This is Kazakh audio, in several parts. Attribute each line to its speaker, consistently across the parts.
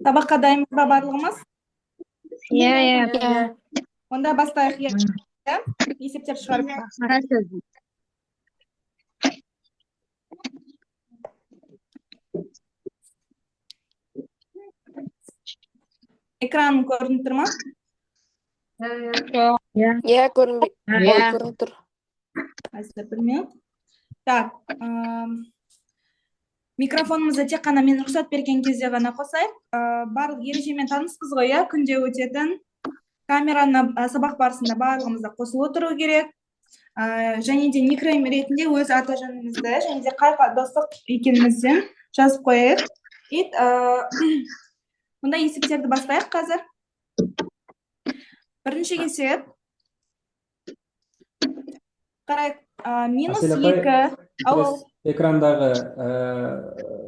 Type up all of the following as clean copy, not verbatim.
Speaker 1: Сабаққа дайынбыз ба барлығымыз?
Speaker 2: Иә.
Speaker 1: Онда бастайық. Иә? Есептерді шығарып. Экран көрініп тұр ма?
Speaker 3: Иә, көрініп тұр.
Speaker 1: Қазір бір минут. Так, микрофонымызды тек қана мен рұқсат берген кезде ғана қосайық. Барлық ережемен таныспыз ғой, иә, күнде өтетін. Камераны сабақ барысында барлығымызда қосылып отыру керек. Және де никнейм ретінде өз аты-жөнімізді және де қай достық екенімізден жазып қояйық. Мұнда есептерді бастайық қазір. Бірінші есеп. Қарайық, минус 2.
Speaker 4: Экрандағы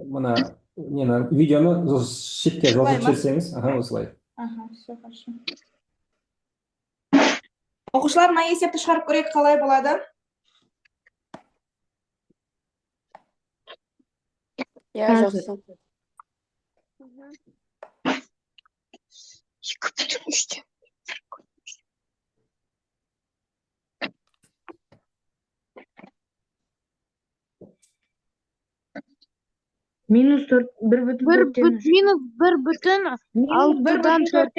Speaker 4: мына видеоны шетке жазып жіберсеңіз, осылай.
Speaker 1: Все хорошо. Оқушылар, мына есепті шығарып көрейік, қалай болады?
Speaker 3: Иә, жақсы.
Speaker 2: Минус 1,4. Минус 1,6.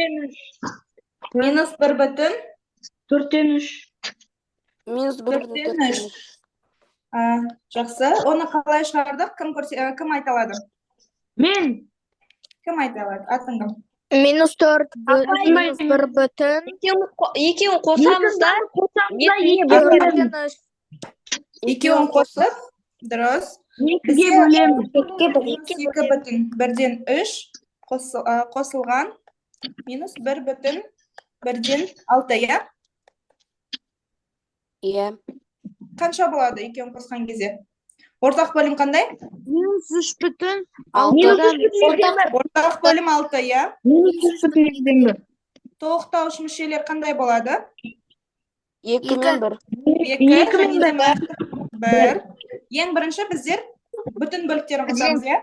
Speaker 1: Минус 1,4.
Speaker 3: Минус 1,4.
Speaker 1: Жақсы. Оны қалай шығардық? Кім айта алады?
Speaker 2: Мен.
Speaker 1: Кім айта алады? Атың кім?
Speaker 3: Минус 4, минус 1,4.
Speaker 5: Екеуін қосамыз да.
Speaker 1: Екеуін қосып, дұрыс.
Speaker 2: Екіге бөлеміз.
Speaker 1: 2,1-3 қосылған минус 1,1-6, иә?
Speaker 3: Иә.
Speaker 1: Қанша болады екеуін қосқан кезде? Ортақ бөлім қандай?
Speaker 2: Минус 3,6.
Speaker 1: Ортақ бөлім 6, иә?
Speaker 2: Минус 3,1.
Speaker 1: Толықтауыш мүшелер қандай болады?
Speaker 3: 2 мен 1.
Speaker 1: 1. Ең бірінші біздер бүтін бөліктерін қосамыз, иә?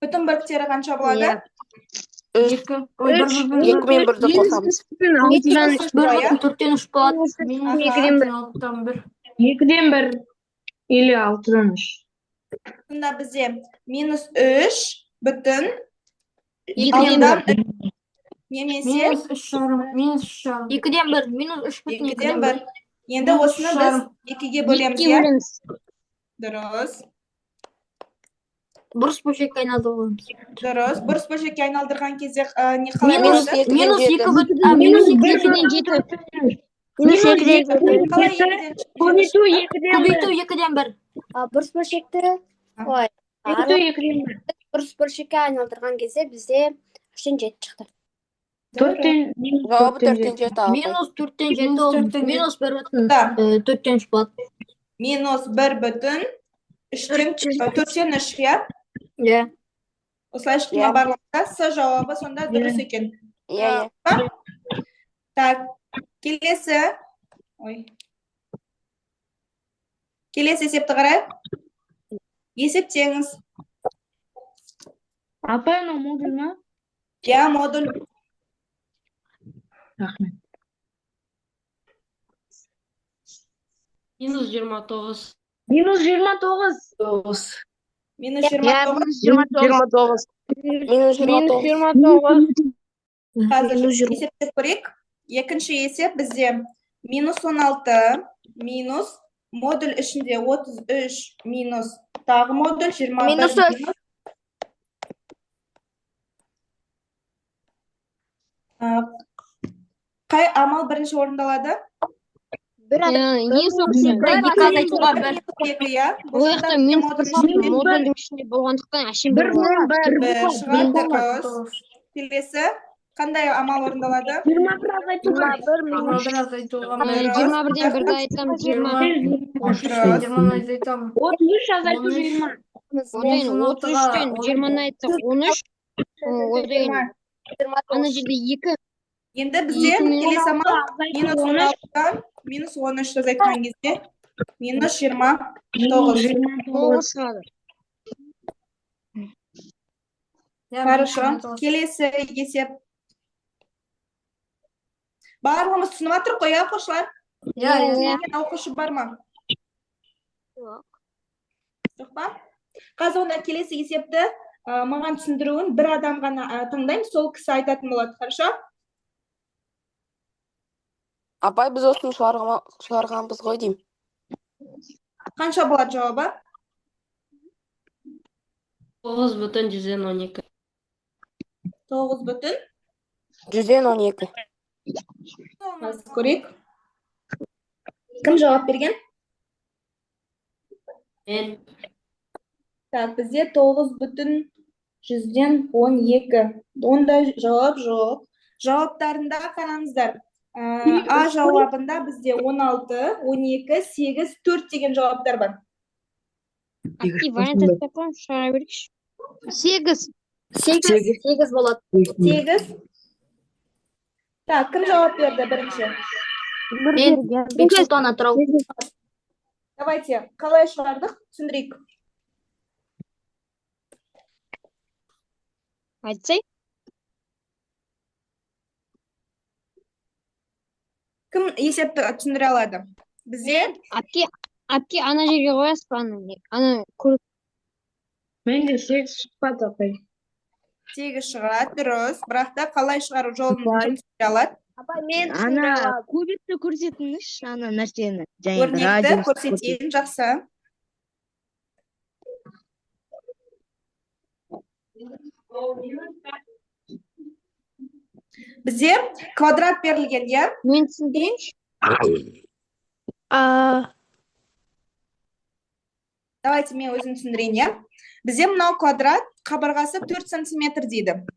Speaker 1: Бүтін бөліктері қанша болады?
Speaker 3: 2 мен 1-ді қосамыз.
Speaker 2: 4'ten 3 болады. 2'den 1 или 6'dan 3.
Speaker 1: Сонда бізде минус 3 бүтін
Speaker 2: 2'den 1.
Speaker 1: немесе
Speaker 2: 2'den 1. Минус 3 бүтін
Speaker 1: 2'den 1. Енді осыны біз 2-ге бөлеміз, иә? Дұрыс.
Speaker 2: Бұрыс бөлшекке айналдырамыз.
Speaker 1: Дұрыс. Бұрыс бөлшекке айналдырған кезде не қалай болады?
Speaker 2: Минус 2'den 7. Көбейту 2'den 1.
Speaker 5: Бұрыс бөлшекті бұрыс бөлшекке айналдырған кезде бізде 3'тен 7 шықты.
Speaker 3: Жауабы 4-тен 7
Speaker 2: Минус 4'тен 7 oldu. Minus 1,4'ten 3 болады.
Speaker 1: Минус 1,3'тен 3, иә?
Speaker 2: Иә.
Speaker 1: Осылай шыққан барлықта С жауабы сонда дұрыс екен.
Speaker 3: Иә.
Speaker 1: Так, келесі есепті қарайық. Есептеңіз.
Speaker 2: Апай, мына модуль ма?
Speaker 1: Иә, модуль.
Speaker 2: Рахмет. Минус 29.
Speaker 1: Минус 29. Қазір есептеп көрейік. Екінші есеп бізде минус 16 минус модуль ішінде 33 минус тағы модуль 21 минус. Қай амал бірінші орындалады?
Speaker 2: Модульдің ішінде болғандықтан әшейін бір
Speaker 1: келесі қандай амал орындалады?
Speaker 2: 21'den 1'ді айтамыз. 20. 33 азайту 20. 33'тен 20'ны айтсақ 13. Ана жерде 2.
Speaker 1: Енді бізде келесі амал минус 16'dan минус 13 азайтқан кезде минус 29
Speaker 2: шығады.
Speaker 1: Хорошо. Келесі есеп. Барлығымыз түсініп жатыр ғой, иә, оқушылар? Түсінген оқушы бар ма? Жоқ па? Қазір онда келесі есепті маған түсіндіруін бір адам ғана таңдаймын, сол кісі айтатын болады, хорошо?
Speaker 3: Апай, біз осыны шығарғанбыз ғой деймін.
Speaker 1: Қанша болады жауабы?
Speaker 6: 9,112.
Speaker 1: 9,1.
Speaker 3: 112.
Speaker 1: Көрейік. Кім жауап берген?
Speaker 6: Мен.
Speaker 1: Так, бізде 9,112. Онда жауап жоқ. Жауаптарында қараңыздар. А жауабында бізде 16, 12, 8, 4 деген жауаптар бар.
Speaker 2: Сегіз. Сегіз болады.
Speaker 1: 8. Так, кім жауап берді бірінші?
Speaker 2: Мен Бексұлтан Атырау.
Speaker 1: Давайте, қалай шығардық? Түсіндірейік.
Speaker 2: Айтсай.
Speaker 1: Кім есепті түсіндіре алады? Бізде
Speaker 2: Апке ана жерге қоясыз ба? Ана көріп.
Speaker 6: Менде 8 шықпады апай.
Speaker 1: 8 шығады, дұрыс. Бірақ та қалай шығару жолын кім түсіндіре алады?
Speaker 2: Мен ана көбікті көрсетіңізші, ана нәрсені.
Speaker 1: Өрнекті көрсетейін, жақсы. Бізде квадрат берілген, иә?
Speaker 2: Мен түсіндірейінші.
Speaker 1: Давайте мен өзім түсіндірейін, иә? Бізде мынау квадрат, қабырғасы 4 сантиметр дейді.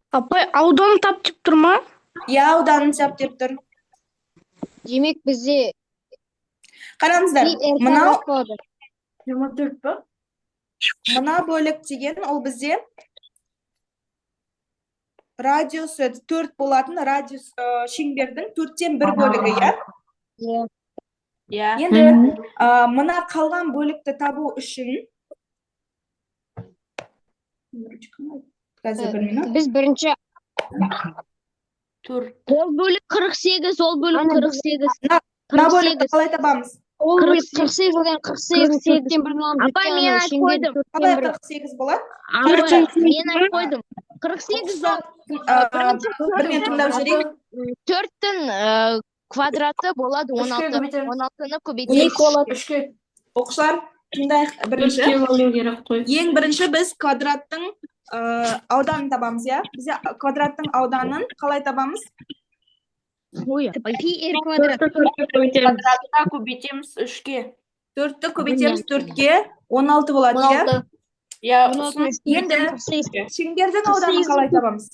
Speaker 7: Апай, ауданын тап деп тұр ма?
Speaker 1: Иә, ауданын тап деп тұр.
Speaker 2: Демек бізде
Speaker 1: Қараңыздар, мынау
Speaker 6: 24 па?
Speaker 1: мына бөлік деген ол бізде радиусы 4 болатын, радиус шеңбердің 4-тен 1 бөлігі, иә? Енді мына қалған бөлікті табу үшін
Speaker 2: біз бірінші ол бөлік 48, ол бөлік 48.
Speaker 1: мына бөлікті қалай табамыз?
Speaker 2: 48 48-тен бірін аламыз. Апай, мен айтып қойдым.
Speaker 1: Қалай 48 болады?
Speaker 2: Мен айтып қойдым. 48
Speaker 1: бірмен тыңдап жіберейік.
Speaker 2: 4-тің квадраты болады 16. 16-ны көбейтеміз.
Speaker 1: Оқушылар, тыңдайық бірінші. Ең бірінші біз квадраттың ауданын табамыз, иә? Бізде квадраттың ауданын қалай табамыз?
Speaker 2: Пи квадрат.
Speaker 3: Квадратта көбейтеміз 3-ке.
Speaker 1: 4-ті көбейтеміз 4-ке, 16 болады, иә? Енді шеңбердің ауданын қалай табамыз?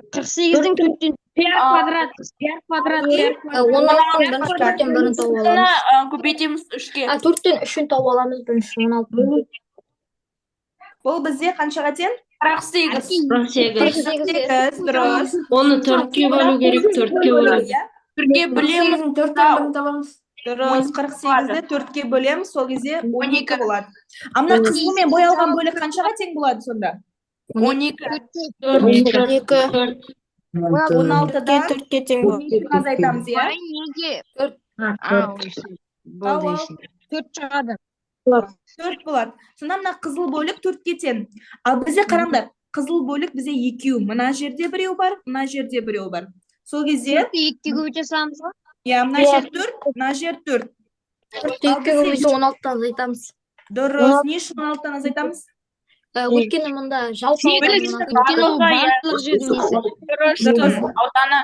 Speaker 2: 48-дің 4-тен квадрат. 16-дан 4-тен бірін тауып аламыз.
Speaker 3: Көбейтеміз 3-ке.
Speaker 2: 4-тен 3-ін тауып аламыз, бірінші 16.
Speaker 1: Бұл бізде қаншаға тең?
Speaker 3: 48.
Speaker 1: 48, дұрыс.
Speaker 6: Оны 4-ке бөлу керек, 4-ке бөлу.
Speaker 3: 4-ке бөлеміз.
Speaker 1: Дұрыс, 48-ді 4-ке бөлеміз, сол кезде 12 болады. Амна қызылмен боялған бөлік қаншаға тең болады сонда?
Speaker 3: 12.
Speaker 1: 16-дан 4-ке тең болады. Азайтамыз, иә?
Speaker 2: Неге? 4 шығады.
Speaker 1: 4 болады. Сонда мына қызыл бөлік 4-ке тең. Ал бізде қараңдар, қызыл бөлік бізде 2. Мына жерде біреу бар, мына жерде біреу бар. Сол кезде
Speaker 2: 2-ге көбейте саламыз ба?
Speaker 1: иә, мына жер 4, мына жер 4.
Speaker 2: 4-ге көбейте 16-тан азайтамыз.
Speaker 1: Дұрыс, не үшін 16-тан азайтамыз?
Speaker 2: Өйткені мұнда жалпы
Speaker 3: Ауданы.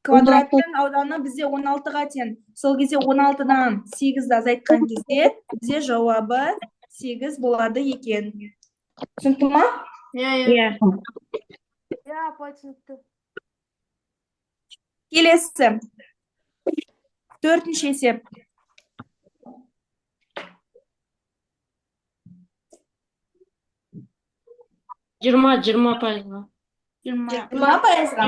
Speaker 1: Квадраттың ауданы бізде 16-ға тең. Сол кезде 16-дан 8-ді азайтқан кезде бізде жауабы 8 болады екен. Түсінікті ма?
Speaker 3: Иә.
Speaker 1: Келесі. 4-ші есеп.
Speaker 6: Жиырма пайызға.
Speaker 1: 20 пайызға.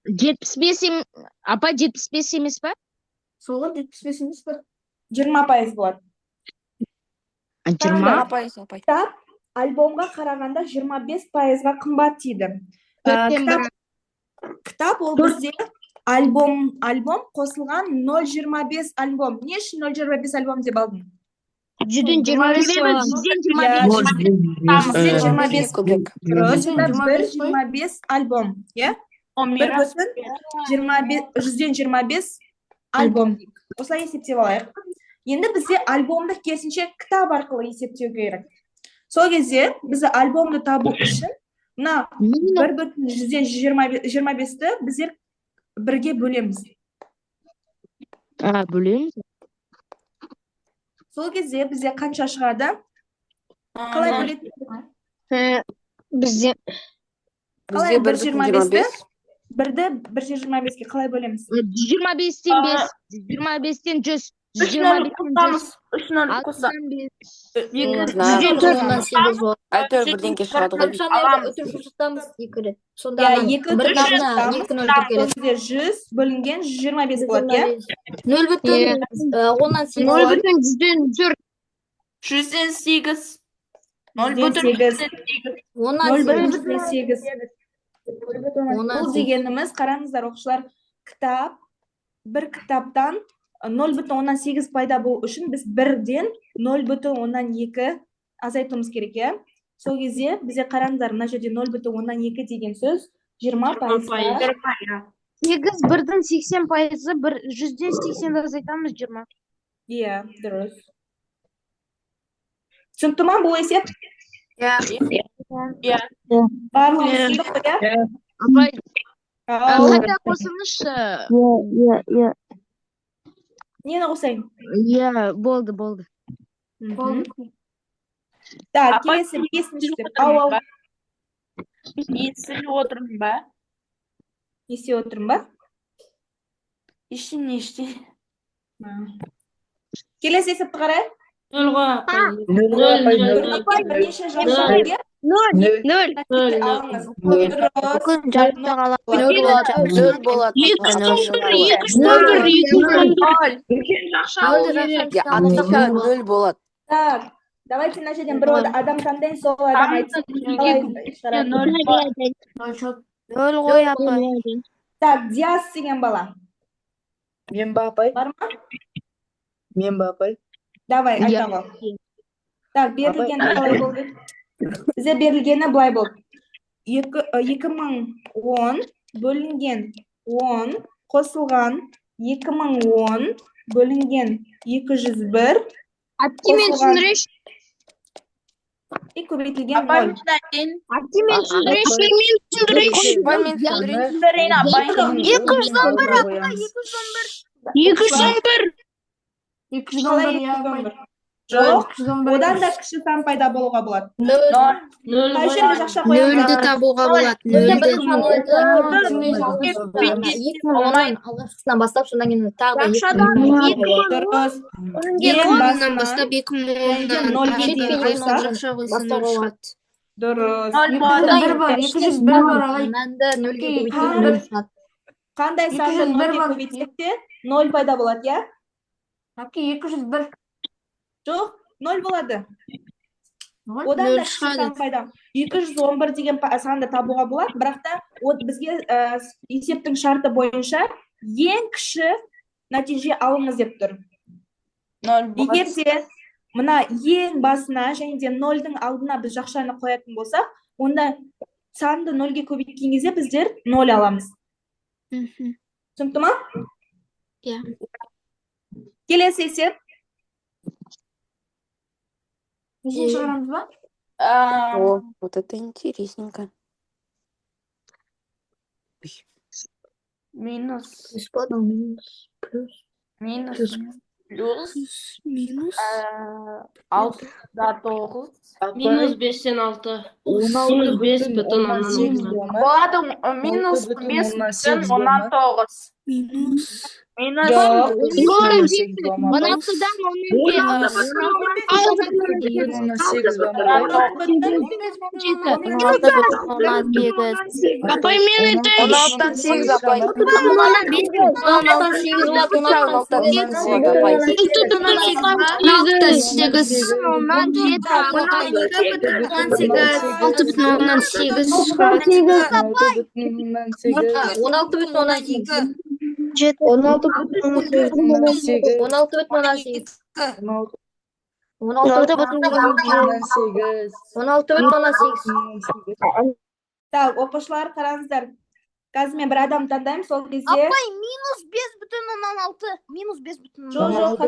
Speaker 2: 75 апа 75 емес па?
Speaker 1: Солы 75 емес па? 20 пайыз болады.
Speaker 2: 20
Speaker 3: пайыз апай.
Speaker 1: Тап, альбомға қарағанда 25%-ға қымбат тиді.
Speaker 2: Төрттен
Speaker 1: Кітап,
Speaker 2: бірі.
Speaker 1: кітап ол бізде альбом қосылған 0,25 альбом. Не үшін 0,25 альбом деп алдың?
Speaker 2: 125 қойған.
Speaker 1: Жүзден 25
Speaker 3: көбірек.
Speaker 1: дұрыс, онда 1,25 альбом, иә? 1,25 альбом дейік. Осылай есептеп алайық. Енді бізде альбомды керісінше кітап арқылы есептеу керек. Сол кезде бізді альбомды табу үшін мына 1,25-ті біздер бірге бөлеміз.
Speaker 2: Бөлеміз.
Speaker 1: Сол кезде бізде қанша шығады? Қалай бөледі?
Speaker 2: Бізде
Speaker 1: Қалай
Speaker 3: 1,25.
Speaker 1: 1-ді 1,25-ге қалай бөлеміз?
Speaker 2: 25-тен 5, 25-тен 100, 125-тен 100,
Speaker 3: Әйтеуір бірдеңке шығады ғой.
Speaker 1: Иә, 2 100 бөлінген 125 болады, иә?
Speaker 2: 0,104.
Speaker 8: 108.
Speaker 1: 0,8. Бұл дегеніміз, қараңыздар оқушылар, кітап, бір кітаптан 0,8 пайда болу үшін біз 1-ден 0,2 азайтуымыз керек, иә? Сол кезде бізде қараңыздар, мына жерде 0,2 деген сөз 20%.
Speaker 7: 8 1-дің 80%, 100-ден 80 азайтамыз 20.
Speaker 1: Иә, дұрыс. Түсінікті ма бұл есеп? Барлығы түсіндік қой, иә?
Speaker 2: Апай,
Speaker 1: Ал,
Speaker 2: қайта қосыңызшы.
Speaker 1: нені қосайын?
Speaker 2: Болды.
Speaker 1: Так, келесі 5-ші. Ау.
Speaker 8: Естіліп отырмын ба?
Speaker 1: Естіп отырмын ба?
Speaker 8: Ештеңе.
Speaker 1: Келесі есепті қарайық.
Speaker 6: 0 ғой апай.
Speaker 1: Апай, бірнеше жақшаға алыңыз.
Speaker 3: Нөл болады. Нөл болады.
Speaker 1: Так, давайте мына жерден бір адам таңдайын, сол адам айтсын.
Speaker 7: Нөл ғой апай.
Speaker 1: Так, Диас деген бала.
Speaker 9: Мен ба апай?
Speaker 1: Бар ма?
Speaker 9: Мен ба апай?
Speaker 1: Давай, айта бол. Так, берілгені қалай болды? Бізде берілгені былай болды. 2010 бөлінген 10 қосылған 2010 бөлінген 201
Speaker 2: Әпкемен түсіндіреш.
Speaker 1: Көбейтілген 0.
Speaker 2: Әпкемен түсіндіреш.
Speaker 1: 211. Жоқ, одан да кіші сан пайда болуға болады. Қай жерге жақша қоямыз?
Speaker 7: Нөлді табуға болады.
Speaker 5: Алғашқысынан бастап, содан кейін тағы да
Speaker 1: Дұрыс. Ең
Speaker 7: Оннан
Speaker 1: басынан
Speaker 7: бастап 2010-дан
Speaker 1: нөлге дейін қойсақ,
Speaker 7: жақша қойса нөл шығады.
Speaker 1: дұрыс.
Speaker 5: мәнді нөлге көбейткен шығады.
Speaker 1: Қандай санды нөлге көбейтсек те 0 пайда болады, иә?
Speaker 6: 201.
Speaker 1: Жоқ, 0 болады. Одан да кіші сан пайда. 211 деген санды табуға болады, бірақ та бізге есептің шарты бойынша ең кіші нәтиже алыңыз деп тұр. Егер де мына ең басына және де 0-дің алдына біз жақшаны қоятын болсақ, онда санды 0-ге көбейткен кезде біздер 0 аламыз. Түсінікті ма?
Speaker 7: Иә.
Speaker 1: Келесі есеп.
Speaker 3: О, вот это интересненько.
Speaker 8: Минус.
Speaker 3: Минус.
Speaker 8: Плюс. 6 да 9.
Speaker 6: Минус 5-тен 6. 5,6.
Speaker 8: Болады минус 5 бүтін 10-9.
Speaker 7: Минус
Speaker 9: Жоқ,
Speaker 2: Скоро
Speaker 9: 8 болма апай.
Speaker 2: 16'dan 16
Speaker 9: 16
Speaker 2: Апай, мен айтайын.
Speaker 3: 16'dan 8 апай.
Speaker 8: 16'dan 8 болады.
Speaker 3: 16'dan 8 болады апай.
Speaker 9: 16
Speaker 1: Так, оқушылар қараңыздар. Қазір мен бір адам таңдаймын, сол кезде.
Speaker 7: Апай, минус 5,6. Минус 5,6.
Speaker 1: Жоқ, жоқ,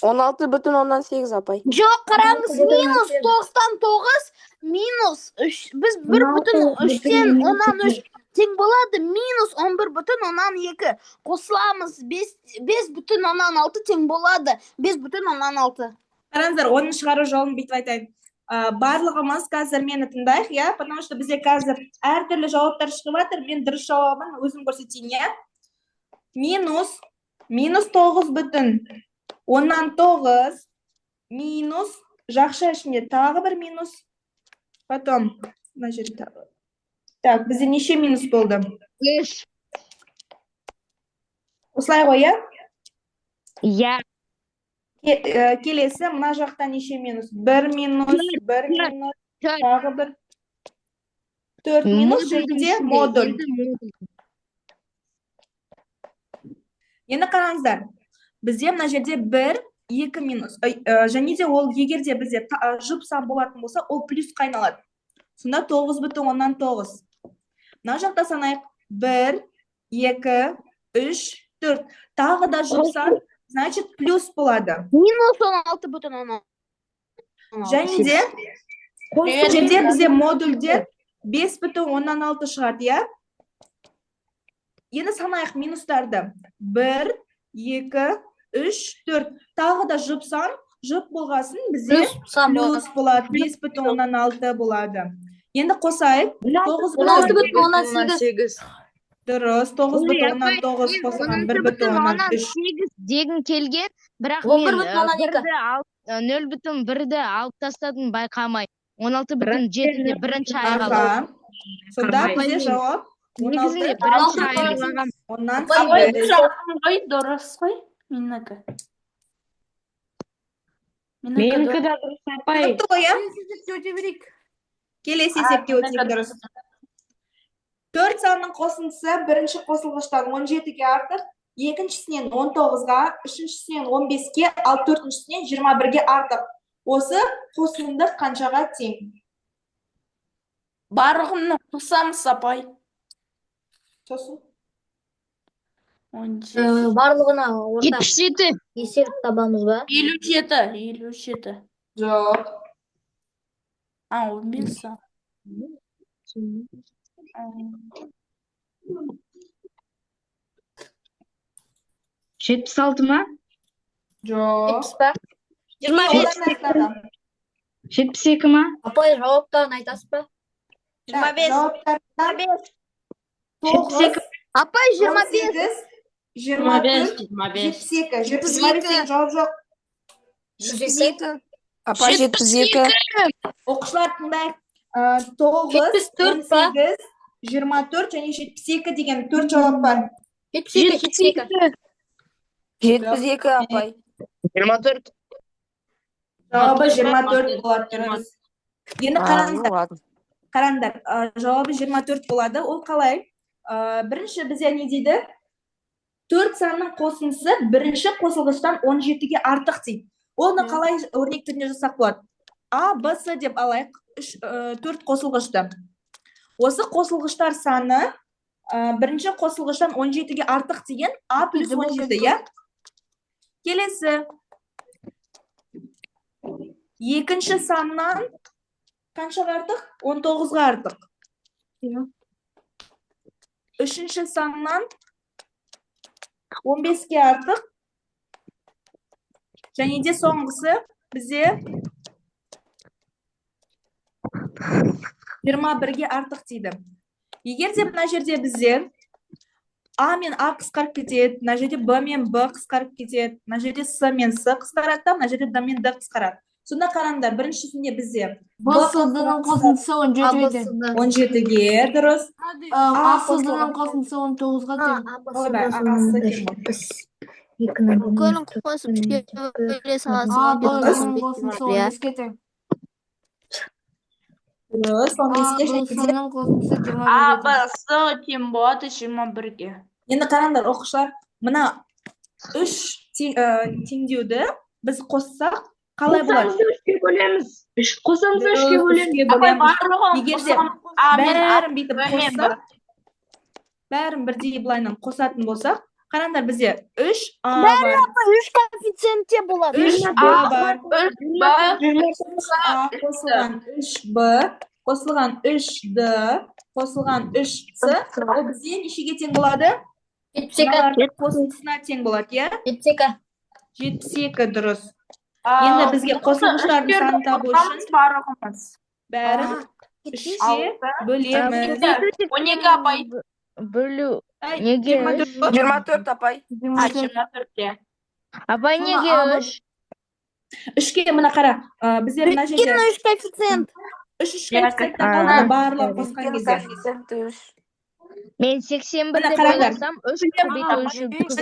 Speaker 3: 16,8 апай.
Speaker 7: Жоқ, қараңыз, минус 9'dan 9, минус 3. Біз 1,3'тен 10'dan 3 тең болады. Минус 11,2. Қосыламыз, 5,6 тең болады. 5,6.
Speaker 1: Қараңыздар, оның шығару жолын бүйтіп айтайын. Барлығымыз қазір мені тыңдайық, я, потому что бізде қазір әртүрлі жауаптар шығып жатыр. Мен дұрыс жауабын өзім көрсетейін, я. Минус 9,9 минус жақша ішінде тағы бір минус. Потом, мына жерде тағы. Так, бізде неше минус болды?
Speaker 2: 5.
Speaker 1: Осылай ғой, я?
Speaker 2: Я.
Speaker 1: Келесі, мына жақта неше минус? 1 минус, 1 минус, тағы бір 4 минус, және модуль. Енді қараңыздар, бізде мына жерде 1, 2 минус, және де ол егерде бізде жұп сан болатын болса, ол плюсқа айналады. Сонда 9,9. Мына жақта санайық 1, 2, 3, 4. Тағы да жұп сан, значит, плюс болады.
Speaker 7: Минус 16,6.
Speaker 1: Және де, жерде бізде модульде 5,6 шығады, я? Енді санайық минустарды. 1, 2, 3, 4. Тағы да жұп сан, жұп болғасын бізде плюс болады. 5,6 болады. Енді қосайық.
Speaker 9: 9,8.
Speaker 1: Дұрыс, 9,9 қосылған 1,3.
Speaker 2: Дегім келген, бірақ мен 0,1-ді алып тастадым байқамай. 16,7-де бірінші айғалам.
Speaker 1: Сонда бізде жауап 16.
Speaker 2: Бірінші айғалам.
Speaker 1: Оннан
Speaker 8: Апай,
Speaker 1: 8.
Speaker 8: дұрыс қой. Менікі.
Speaker 6: Менікі де дұрыс апай.
Speaker 1: Келесі есепке өтейік дұрыс. 4 санның қосындысы бірінші қосылғыштан 17-ге артық, екіншісінен 19-ға, үшіншісінен 15-ге, ал төртіншісінен 21-ге артық. Осы қосылымдық қаншаға тең?
Speaker 8: Барлығын қосамыз апай.
Speaker 1: Сосын.
Speaker 5: Барлығына орта
Speaker 2: 77.
Speaker 5: есеп табамыз ба?
Speaker 8: 57.
Speaker 1: Жоқ.
Speaker 8: 15 са.
Speaker 6: 76 ма?
Speaker 1: Жоқ.
Speaker 6: 72 ма?
Speaker 5: Апай, жауаптарын айтасыз ба?
Speaker 1: 25.
Speaker 7: Апай, 25.
Speaker 1: 24, 22 жауап жоқ.
Speaker 5: 102.
Speaker 3: Апай 72.
Speaker 1: Оқушылар тыңдайық. 9, 18, 24 және 72 деген 4 жауап бар.
Speaker 5: 72.
Speaker 3: 72 апай.
Speaker 9: 24.
Speaker 1: Жауабы 24 болады. Енді қараңдар, жауабы 24 болады. Ол қалай? Бірінші бізде не дейді? 4 санның қосындысы бірінші қосылғыштан 17-ге артық дейді. Оны қалай өрнек түрінде жасақ болады? А, Б, С деп алайық. 4 қосылғышты. Осы қосылғыштар саны бірінші қосылғыштан 17-ге артық деген А плюс 17, я? Келесі. Екінші саннан қаншаға артық? 19-ға артық. Үшінші саннан 15-ге артық. Және де соңғысы бізде 21-ге артық дейді. егер де мына жерде бізде А мен А қысқарып кетеді, мына жерде Б мен Б қысқарып кетеді, мына жерде С мен С қысқарады да, мына жерде Д мен Д қысқарады. Сонда қараңдар, біріншісінде бізде
Speaker 8: Б С Д-ның қосындысы 17-ге.
Speaker 1: 17-ге, дұрыс.
Speaker 8: А С Д-ның қосындысы 19-ға тең.
Speaker 1: Ойбай, А С тең болады.
Speaker 7: Көлін қосып үшке бөле саласың.
Speaker 8: А Б
Speaker 7: Бес
Speaker 8: С-ның қосындысы 15-ге тең.
Speaker 1: Дұрыс,
Speaker 8: А
Speaker 1: 15-ге
Speaker 8: Б
Speaker 1: және де.
Speaker 8: С-ның қосындысы 21-ге
Speaker 3: А,
Speaker 8: тең.
Speaker 3: Б, С тең болады 21-ге.
Speaker 1: Енді қараңдар, оқушылар, мына 3 теңдеуді біз қоссақ, қалай болады?
Speaker 6: Үшке бөлеміз. Қосамыз
Speaker 1: Дұрыс,
Speaker 6: үшке бөлеміз.
Speaker 1: үшке
Speaker 3: Апай,
Speaker 1: бөлеміз.
Speaker 3: барлығын
Speaker 1: Егер де
Speaker 3: қосамын. А мен
Speaker 1: бәрін бүйтіп
Speaker 3: Б мен
Speaker 1: қоссақ, бәрін бірдей былайынан қосатын болсақ, қараңдар, бізде 3 А бар,
Speaker 7: Үш коэффициентте болады.
Speaker 1: 3 Б бар,
Speaker 3: Б,
Speaker 1: А қосылған 3 Б, қосылған 3 Д, қосылған 3 С, ол бізде нешеге тең болады?
Speaker 7: 72.
Speaker 1: Мыналардың қосындысына тең болады, иә?
Speaker 7: 72.
Speaker 1: 72 дұрыс. Енді бізге қосылғыштардың санын табу үшін
Speaker 3: барлығымыз.
Speaker 1: бәрін 3-ке бөлеміз.
Speaker 3: 12 апай.
Speaker 6: Бөлу.
Speaker 1: Ай,
Speaker 6: Неге
Speaker 1: 24
Speaker 3: апай. 24-те.
Speaker 6: Апай, неге
Speaker 8: А,
Speaker 6: 3?
Speaker 1: 3-ке мына қара, біздер мына жерде
Speaker 7: Үш коэффициент.
Speaker 1: 3 коэффициенттен қалды барлығы қосқан кезде.
Speaker 6: Мен 81
Speaker 1: Мына
Speaker 6: деп
Speaker 1: қараңдар.
Speaker 6: ойласам, 3 көбейту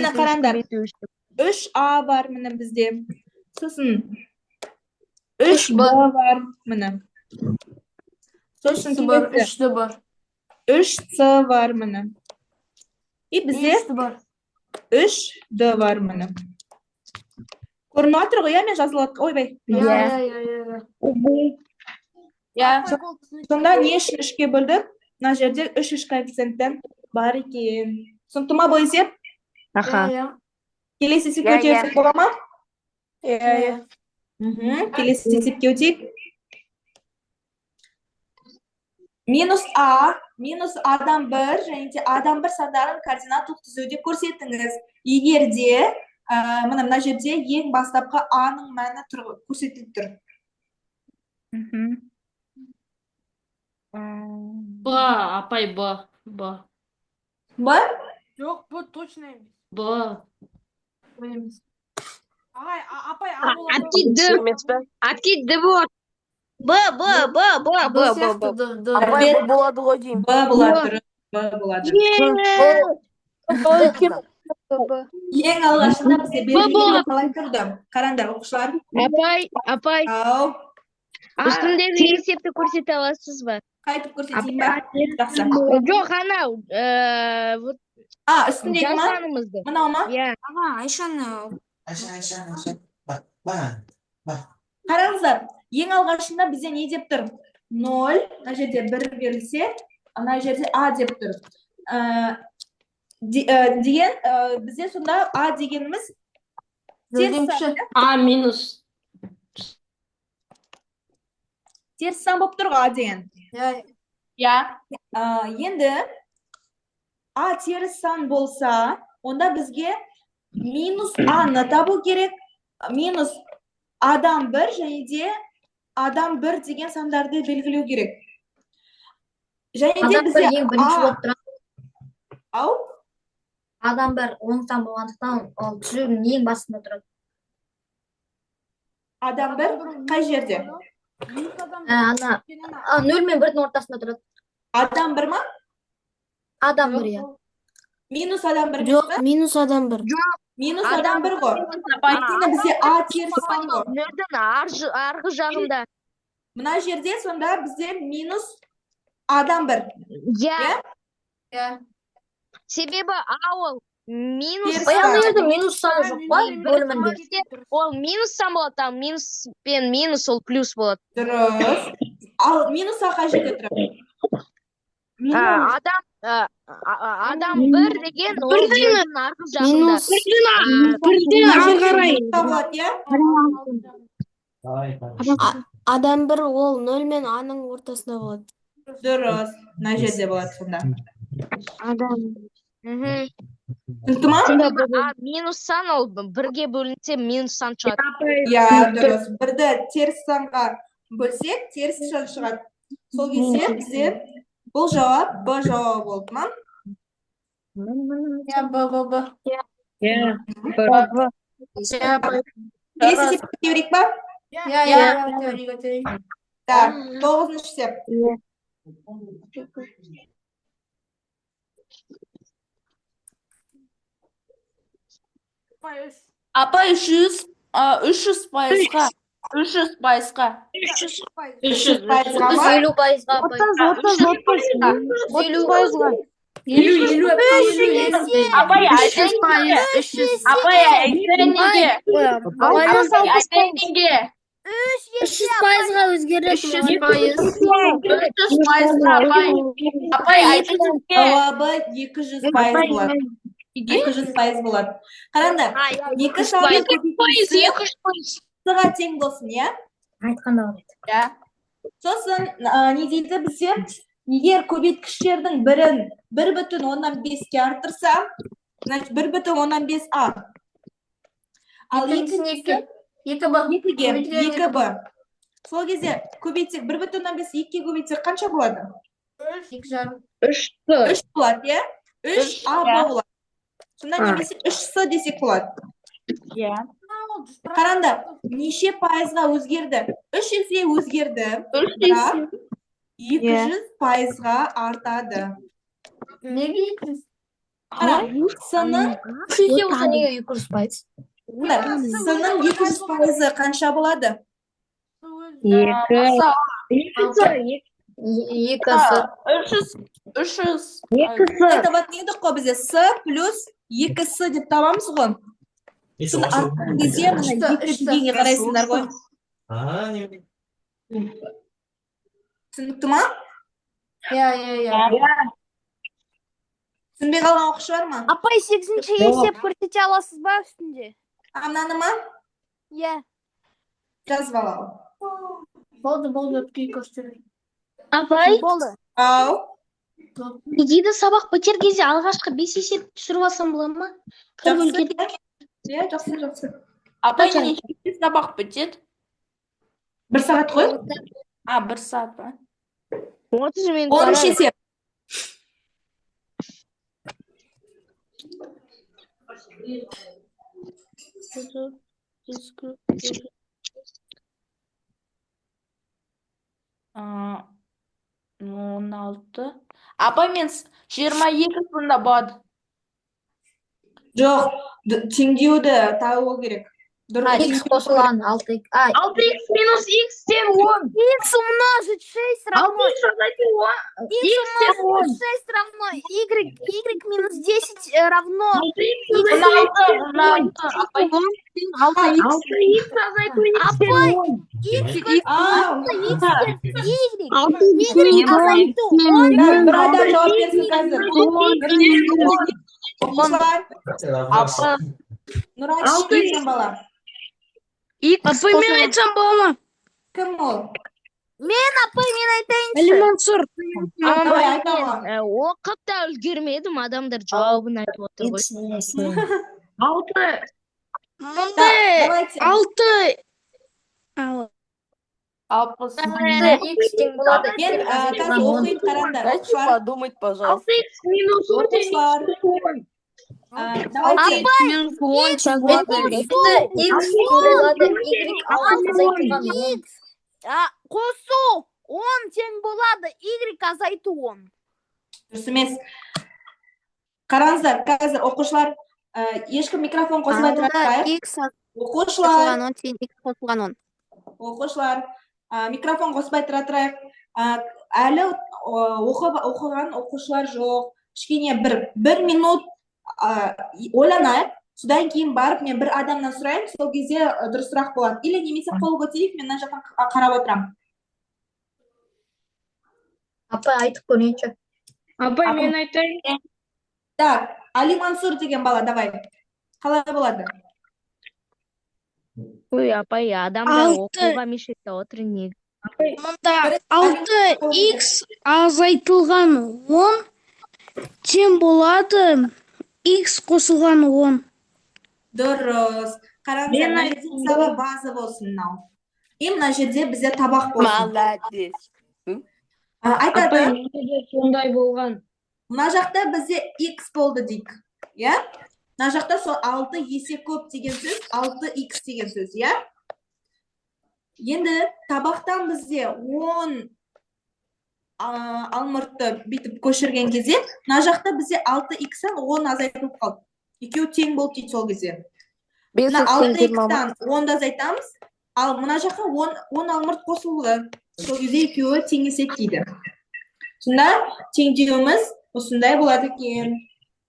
Speaker 1: Мына қараңдар. 3 А бар міне бізде. Сосын 3 Б бар міне. Сосын
Speaker 8: бар,
Speaker 1: келесі
Speaker 8: 3-ті бар.
Speaker 1: 3 С бар міне. И бізде
Speaker 8: 3-ті бар.
Speaker 1: 3 Д бар міне. Көрініп отыр ғой, иә, мен жазылады. Ойбай. Сонда не үшін 3-ке бөлдік? Мына жерде 3 коэффициенттен бар екен. Түсінікті ма бұл есеп?
Speaker 6: Аха.
Speaker 1: Келесі есепке өтсек бола ма?
Speaker 3: Иә.
Speaker 1: Келесі есепке өтейік. Минус А, минус Адан 1 және де Адан 1 сандарын координаттық түзуде көрсетіңіз. Егер де мына жерде ең бастапқы А-ның мәні көрсетіліп тұр.
Speaker 8: Б, апай, Б. Б.
Speaker 1: Б?
Speaker 8: Жоқ, Б точно емес. Б. Апай, А болады.
Speaker 6: Откид Д вот.
Speaker 7: Б.
Speaker 8: Б сияқты Д.
Speaker 3: Апай, Б болады ғой деймін.
Speaker 1: Б болады. Б болады. Ең алғашында бізде белгілер қалай тұрды? Қараңдар, оқушылар.
Speaker 6: Апай,
Speaker 1: Ау,
Speaker 6: үстіндегі есепті көрсете аласыз ба?
Speaker 1: қайтып көрсетейін ба? Жақсы.
Speaker 6: Жоқ, анау, вот
Speaker 1: Үстіндегі ма?
Speaker 6: жазғанымызды.
Speaker 1: Мынау ма?
Speaker 6: Иә.
Speaker 1: Қараңыздар, ең алғашында бізде не деп тұр? 0, мына жерде 1 берілсе, мына жерде А деп тұр. Деген, бізде сонда А дегеніміз
Speaker 8: А минус.
Speaker 1: теріс сан болып тұр ғой А деген.
Speaker 3: Иә.
Speaker 1: Енді А теріс сан болса, онда бізге минус А-ны табу керек. Минус Адан 1 және де Адан 1 деген сандарды белгілеу керек. Және де бізде Ау?
Speaker 7: Адам 1 оң сан болғандықтан ол түзудің ең басында тұрады.
Speaker 1: Адан 1 қай жерде?
Speaker 7: Ана 0 мен 1-дің ортасында тұрады.
Speaker 1: Адан 1 ма?
Speaker 7: Адам 1, иә.
Speaker 1: Минус Адан 1
Speaker 7: Жоқ,
Speaker 1: емес пе?
Speaker 7: минус Адам 1.
Speaker 1: Минус Адан 1 ғой. Өйткені бізде А теріс сан ғой.
Speaker 6: Нөлдің арғы жағында.
Speaker 1: Мына жерде сонда бізде минус Адан 1.
Speaker 6: Иә. Себебі А ол минус
Speaker 1: Теріс
Speaker 7: Баяғы
Speaker 1: сан.
Speaker 7: жерде минус саны жоқ па бөлімінде.
Speaker 6: ол минус сан болады, ал минус пен минус ол плюс болады.
Speaker 1: Дұрыс. Ал минус А қай жерде тұрады?
Speaker 6: Адам 1 деген ол нөлдің арғы жағында.
Speaker 1: Бірден ары қарай табылады, иә?
Speaker 7: Адам 1 ол 0 мен А-ның ортасында болады.
Speaker 1: Дұрыс. Мына жерде болады сонда.
Speaker 6: Мхм.
Speaker 1: Түсінікті ма?
Speaker 6: Минус сан ол бірге бөлінсе минус сан шығады.
Speaker 1: Иә, дұрыс. Бірді теріс санға бөлсек, теріс сан шығады. Сол кезде бізде Бұл жауап Б жауабы болды ма?
Speaker 8: Иә, Б.
Speaker 1: Келесі сеп берейік па?
Speaker 8: Иә, көтерейік.
Speaker 1: Так, 9-шы сеп.
Speaker 8: Апай, 300 пайызға. 300 пайызға.
Speaker 1: 300 пайызға ма?
Speaker 5: 50 пайызға апай. 50 пайызға.
Speaker 8: 50. Апай, 300 пайыз. Апай, айтайын неге? Апай, айтайын неге?
Speaker 5: 300 пайызға өзгереді.
Speaker 8: 300 пайыз. 300 пайызға, апай. Апай, айтайын неге?
Speaker 1: Жауабы 200 пайыз болады. 200 пайыз болады. Қараңдар, екі санды көбейту с-ға тең болсын, иә?
Speaker 7: Айтқанда болады.
Speaker 1: Сосын не дейді бізде? Егер көбейткіштердің бірін 1,5-ке арттырса, значит 1,5 а. Ал екіншісі 2Б. Сол кезде көбейтсек 1,5 2-ге көбейтсек қанша болады? 3 болады, иә? 3 а болады. Сонда немесе 3 десек болады. Қараңдар, неше пайызға өзгерді? 3 есе өзгерді. Бірақ 200 пайызға артады.
Speaker 5: Неге 200?
Speaker 1: С-ның
Speaker 5: 300 болса неге 200 пайыз?
Speaker 1: С-ның 200 пайызы қанша болады?
Speaker 5: 200.
Speaker 8: 300.
Speaker 1: Табатын едік қой бізде С плюс 2С деп табамыз ғой. Артқан кезде мына 2 дегенге қарайсыңдар ғой. Түсінікті ма?
Speaker 8: Иә.
Speaker 1: Түсінбей қалған оқушы бар ма?
Speaker 2: Апай, 8-ші есеп көрсете аласыз ба үстінде?
Speaker 1: Мынаны ма?
Speaker 2: Иә.
Speaker 1: Жазып алалым.
Speaker 8: Болды, өтпей көрсетейін.
Speaker 2: Апай, болды.
Speaker 1: Ау.
Speaker 2: Не дейді сабақ бітер кезде алғашқы 5 есеп түсіріп алсам болады ма?
Speaker 1: Иә, жақсы.
Speaker 8: Апай, неше сабақ бітеді?
Speaker 1: 1 сағат қой?
Speaker 8: 1 сағат па?
Speaker 2: 30 минут.
Speaker 1: 10-шы есеп.
Speaker 8: Ну, 16. Апай, мен 22 сында болады.
Speaker 1: Жоқ, теңдеуді табу керек.
Speaker 5: X қосылған 6x.
Speaker 6: 6x минус x тен 10.
Speaker 2: X умножить 6 равно.
Speaker 6: 6x тен 10.
Speaker 2: X 6 равно y. Y минус 10 равно.
Speaker 6: 6x азайту x тен 10.
Speaker 2: Y азайту 10.
Speaker 1: Бір адам жауап берсін қазір. Нұрай деген бала.
Speaker 2: Апай, мен айтсам бола ма?
Speaker 1: Кім ол?
Speaker 2: Апай, мен айтайыншы.
Speaker 6: Мансұр.
Speaker 1: Давай, айта ғой.
Speaker 2: Оқып та үлгермедім, адамдар жауабын айтып отыр ғой.
Speaker 6: 6.
Speaker 1: Давайте.
Speaker 2: 6.
Speaker 5: X тең болады.
Speaker 1: Мен қазір оқиын қараңдар.
Speaker 3: Дайте подумать, пожалуйста.
Speaker 6: 6x минус 10 тен
Speaker 1: Оқушылар. Давайте.
Speaker 5: X тең болады. Y азайтылған 10.
Speaker 2: Қосу 10 тең болады, y азайту 10.
Speaker 1: Дұрыс емес. Қараңыздар, қазір оқушылар ешкім микрофон қосылмай тұрайық. Оқушылар, микрофон қоспай тұрайық. Әлі оқыған оқушылар жоқ. Кішкене бір минут ойланайық. Содан кейін барып мен бір адамнан сұрайын, сол кезде дұрысырақ болады. Или немесе қол көтерейік, мен мына жақтан қарап отырамын.
Speaker 5: Апай, айтып көрейінші.
Speaker 6: Апай, мен айтайын.
Speaker 1: Так, Али Мансур деген бала, давай. Қалай болады?
Speaker 2: Ой, апай, адамдар оқуға мешітте отыр не?
Speaker 10: Мұнда 6x азайтылған 10 тең болады, x қосылған 10.
Speaker 1: Дұрыс. Қараңыздар, мына жерде мысалы база болсын мынау. И мына жерде бізде табақ болсын.
Speaker 3: Молодец.
Speaker 1: Айтады,
Speaker 2: сондай болған.
Speaker 1: мына жақта бізде x болды дейік. Иә? Мына жақта сол 6 есе көп деген сөз, 6x деген сөз, иә? Енді табақтан бізде 10 алмұртты бүйтіп көшірген кезде, мына жақта бізде 6x-тан 10 азайтылып қалды. Екеуі тең болып дейді сол кезде. Мына 6x-тан 10-ды азайтамыз, ал мына жаққа 10 алмұрт қосылды. Сол кезде екеуі теңеседі дейді. Сонда теңдеуіміз осындай болады екен.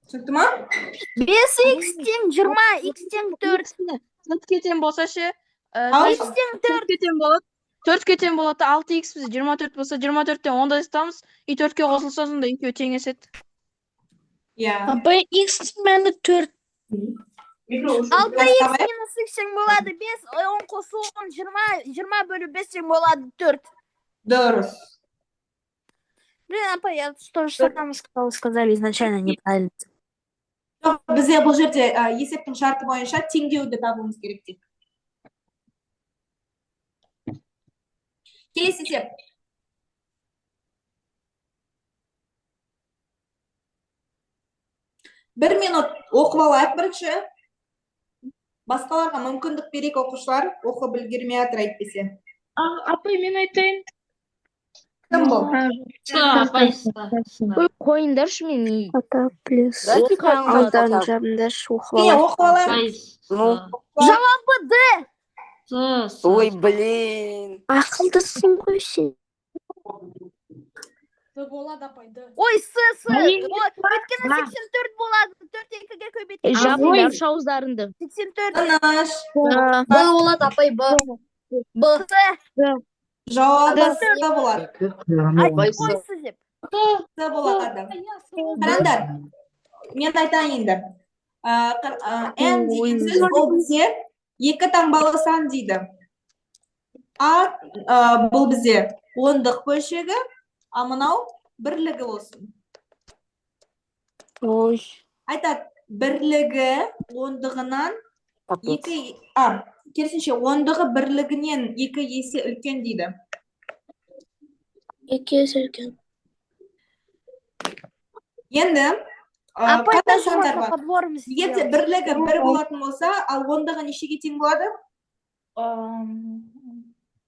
Speaker 1: Түсінікті ма?
Speaker 6: 5x тең 20, x тең 4.
Speaker 8: 4-ке тең болса ше,
Speaker 1: Ал-
Speaker 8: 4-ке тең болады. 4-ке тең болады, 6x бізде 24 болса, 24-тен 10-ды азайтамыз, и 4-ке қосылса сонда екеуі теңеседі.
Speaker 1: Иә.
Speaker 10: Апай, x мәні 4.
Speaker 6: 6x минус x тең болады 5, 10 қосылған 20 бөлу 5 тең болады 4.
Speaker 1: Дұрыс.
Speaker 6: Блин, апа, я то же самое сказали изначально неправильно.
Speaker 1: Бізде бұл жерде есептің шарты бойынша теңдеуді табуымыз керек дейді. Келесі есеп. Бір минут оқып алайық бірінші. Басқаларға мүмкіндік берейік оқушылар, оқып үлгермей жатыр әйтпесе.
Speaker 10: Апай, мен айтайын.
Speaker 1: Кім бұл?
Speaker 2: Қойыңдаршы мен
Speaker 3: Дайте
Speaker 2: аудан
Speaker 3: хотя бы.
Speaker 2: жабындаршы оқып
Speaker 1: Міне,
Speaker 2: алайын.
Speaker 1: оқып алайық.
Speaker 3: Ну,
Speaker 6: Жауабы Д.
Speaker 3: ой, блин.
Speaker 2: Ақылдысың ғой сен.
Speaker 1: Болады апай, д.
Speaker 6: Ой, С. Өйткені 84 болады. 4 2-ге көбейткен.
Speaker 2: Жабыңдаршы ауыздарыңды.
Speaker 6: 84.
Speaker 1: Тыныш.
Speaker 7: Б болады, апай, Б.
Speaker 1: Жауабы С болады.
Speaker 6: Айтып қойсы деп.
Speaker 1: С болады. Қараңдар. Мен айтайын енді. N деген сөз ол бізде 2 таңбалы сан дейді. Бұл бізде ондық бөлшегі, а мынау бірлігі болсын.
Speaker 3: Ой.
Speaker 1: Айтады, бірлігі ондығынан керісінше ондығы бірлігінен 2 есе үлкен дейді.
Speaker 2: 2 есе үлкен.
Speaker 1: Енді
Speaker 6: Апай,
Speaker 1: қандай сандар бар?
Speaker 6: подборымыз.
Speaker 1: Егер де бірлігі 1 болатын болса, ал ондығы нешеге тең болады?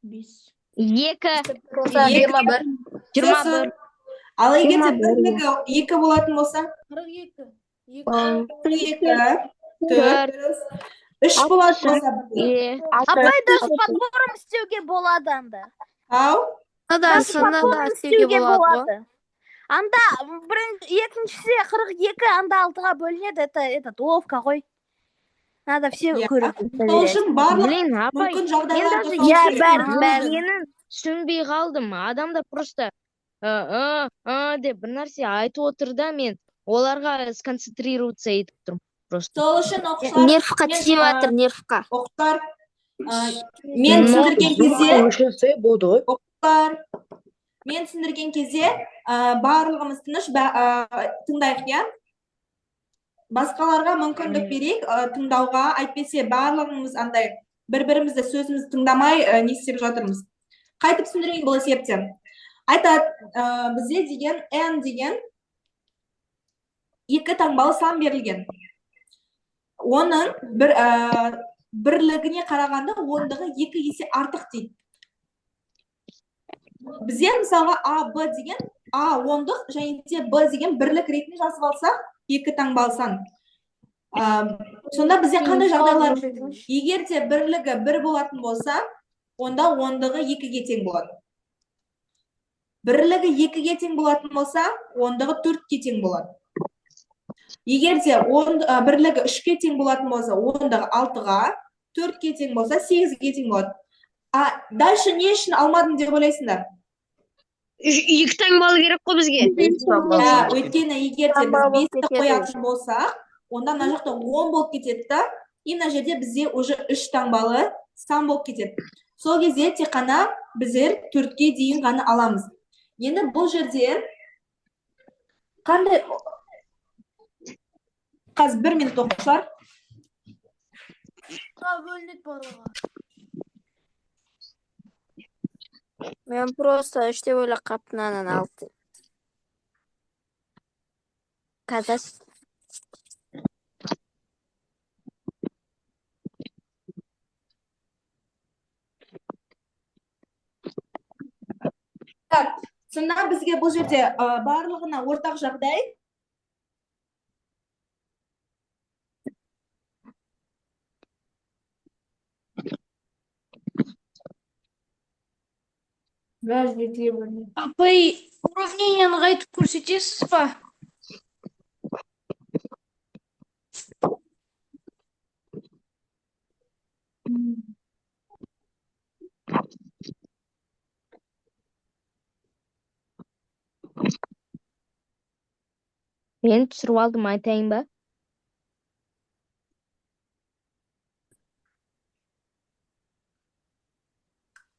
Speaker 10: 5.
Speaker 2: 2.
Speaker 7: 21.
Speaker 1: Ал егер де бірлігі 2 болатын болса?
Speaker 10: 42.
Speaker 1: 42, 4, 3 болатын болса?
Speaker 6: Апай, даже подборым істеуге болады анда.
Speaker 1: Ау?
Speaker 6: Подборым істеуге болады. Анда екіншісі 42, анда 6-ға бөлінеді. Это уловка ғой. Надо все көріп.
Speaker 1: Сол үшін барлық
Speaker 2: Блин, апай,
Speaker 1: мүмкін
Speaker 2: мен
Speaker 1: жағдайлар
Speaker 2: даже
Speaker 1: жасау керек.
Speaker 2: бәрін түсінбей қалдым. Адамда просто деп бір нәрсе айтып отыр да, мен оларға сконцентрироваться етіп тұрмын. Просто.
Speaker 1: Сол үшін оқушылар
Speaker 2: Нервқа тиіп жатыр, нервқа.
Speaker 1: оқушылар мен түсіндірген кезде оқушылар мен түсіндірген кезде барлығымыз тыныш тыңдайық, иә? Басқаларға мүмкіндік берейік тыңдауға, әйтпесе барлығымыз андай бір-бірімізді сөзімізді тыңдамай не істеп жатырмыз. Қайтып түсіндірейін бұл есепте. Айтады, бізде деген n деген 2 таңбалы сан берілген. Оның бірлігіне қарағанда ондығы 2 есе артық дейді. Бізде мысалға A, B деген A ондық және де B деген бірлік ретінде жазып алсақ, 2 таңбалы сан. Сонда бізде қандай жағдайлар? Егер де бірлігі 1 болатын болса, онда ондығы 2-ге тең болады. Бірлігі 2-ге тең болатын болса, ондығы 4-ке тең болады. Егер де бірлігі 3-ке тең болатын болса, ондығы 6-ға, 4-ке тең болса, 8-ге тең болады. Дальше не үшін алмадым деп ойлайсыңдар?
Speaker 2: 2 таңбалы керек қой бізге.
Speaker 1: Өйткені егер де біз 5-ті қоятын болсақ, онда мына жақта 10 болып кетеді да, и мына жерде бізде уже 3 таңбалы сан болып кетеді. Сол кезде тек қана біздер 4-ке дейін ғана аламыз. Енді бұл жерде қандай қазір 1 минут оқушылар.
Speaker 6: Мен просто үч деп ойлоп калыптым, анан 6. Казас.
Speaker 1: Так, сонда бізге бұл жерде барлығына ортақ жағдай.
Speaker 10: Апай, уравнениені қайтып көрсетесіз ба?
Speaker 2: Мен түсіріп алдым, айтайын ба?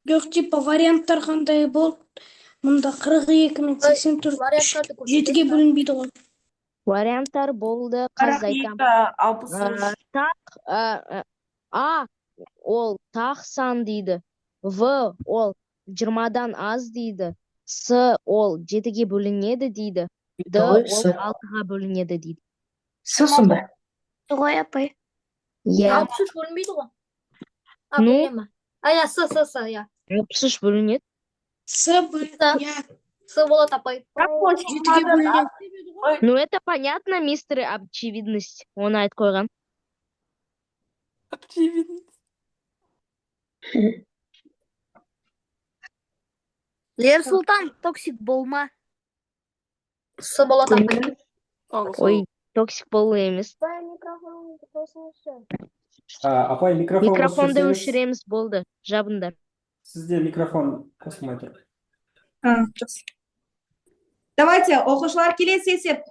Speaker 10: Жоқ, типа варианттар қандай болды? Мұнда 42 мен 84
Speaker 7: Варианттарды
Speaker 10: 7-ге
Speaker 7: көрсетесіз ба?
Speaker 10: бөлінбейді ғой.
Speaker 2: Варианттар болды, қазір айтам.
Speaker 1: 62, 63.
Speaker 2: Так, А ол тақ сан дейді. В ол 20-дан аз дейді. С ол 7-ге бөлінеді дейді. Д ол 6-ға бөлінеді дейді.
Speaker 10: Сосын ба? Солай, апай.
Speaker 2: Иә,
Speaker 7: 63 бөлінбейді ғой.
Speaker 2: Ну?
Speaker 7: Бөліне ма? Иә, иә.
Speaker 2: 63 бөлінеді.
Speaker 10: С бөлінеді. Иә.
Speaker 7: С болады, апай.
Speaker 10: 7-ге бөлінеді.
Speaker 2: Ну, это понятно, мистер очевидность. Оны айтып қойған.
Speaker 3: Очевидно.
Speaker 6: Лер Султан, токсик болма.
Speaker 7: С болады, апай.
Speaker 2: Ой, токсик болу емес.
Speaker 4: Апай, микрофон
Speaker 2: Микрофонды
Speaker 4: өшірсеңіз,
Speaker 2: өшіреміз, болды. Жабыңдар.
Speaker 4: сізде микрофон қосылмай тұр.
Speaker 1: Жақсы. Давайте, оқушылар, келесі есеп.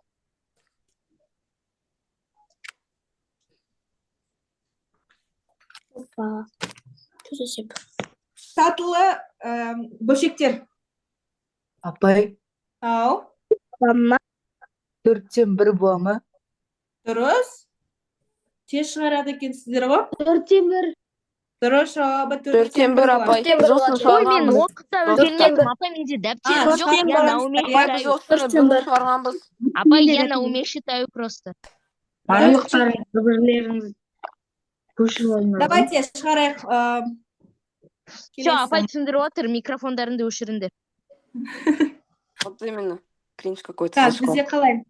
Speaker 1: Сатылы бөлшектер.
Speaker 11: Апай,
Speaker 1: Ау,
Speaker 11: 4-тен 1 бола ма?
Speaker 1: дұрыс. Тез шығарады екенсіздер ғой?
Speaker 10: 4-те 1.
Speaker 1: Дұрыс жауабы
Speaker 3: 4-тен 1 апай. Біз осыны
Speaker 2: Ой, мен
Speaker 3: шығарғанбыз.
Speaker 2: оқыта үлгермедім. Апай, менде дәптер жоқ, я на уме
Speaker 3: Апай, біз
Speaker 2: считаю.
Speaker 3: осыны бүгін шығарғанбыз.
Speaker 2: Апай, я на уме считаю просто.
Speaker 10: Барлықтарын бір-бірлеріңіз көшіріп алыңдар.
Speaker 1: Давайте шығарайық.
Speaker 2: Все, апай түсіндіріп отыр, микрофондарыңды өшіріңдер.
Speaker 3: Вот именно. Кринж какой-то
Speaker 1: Так,
Speaker 3: зашел.
Speaker 1: бізде қалай?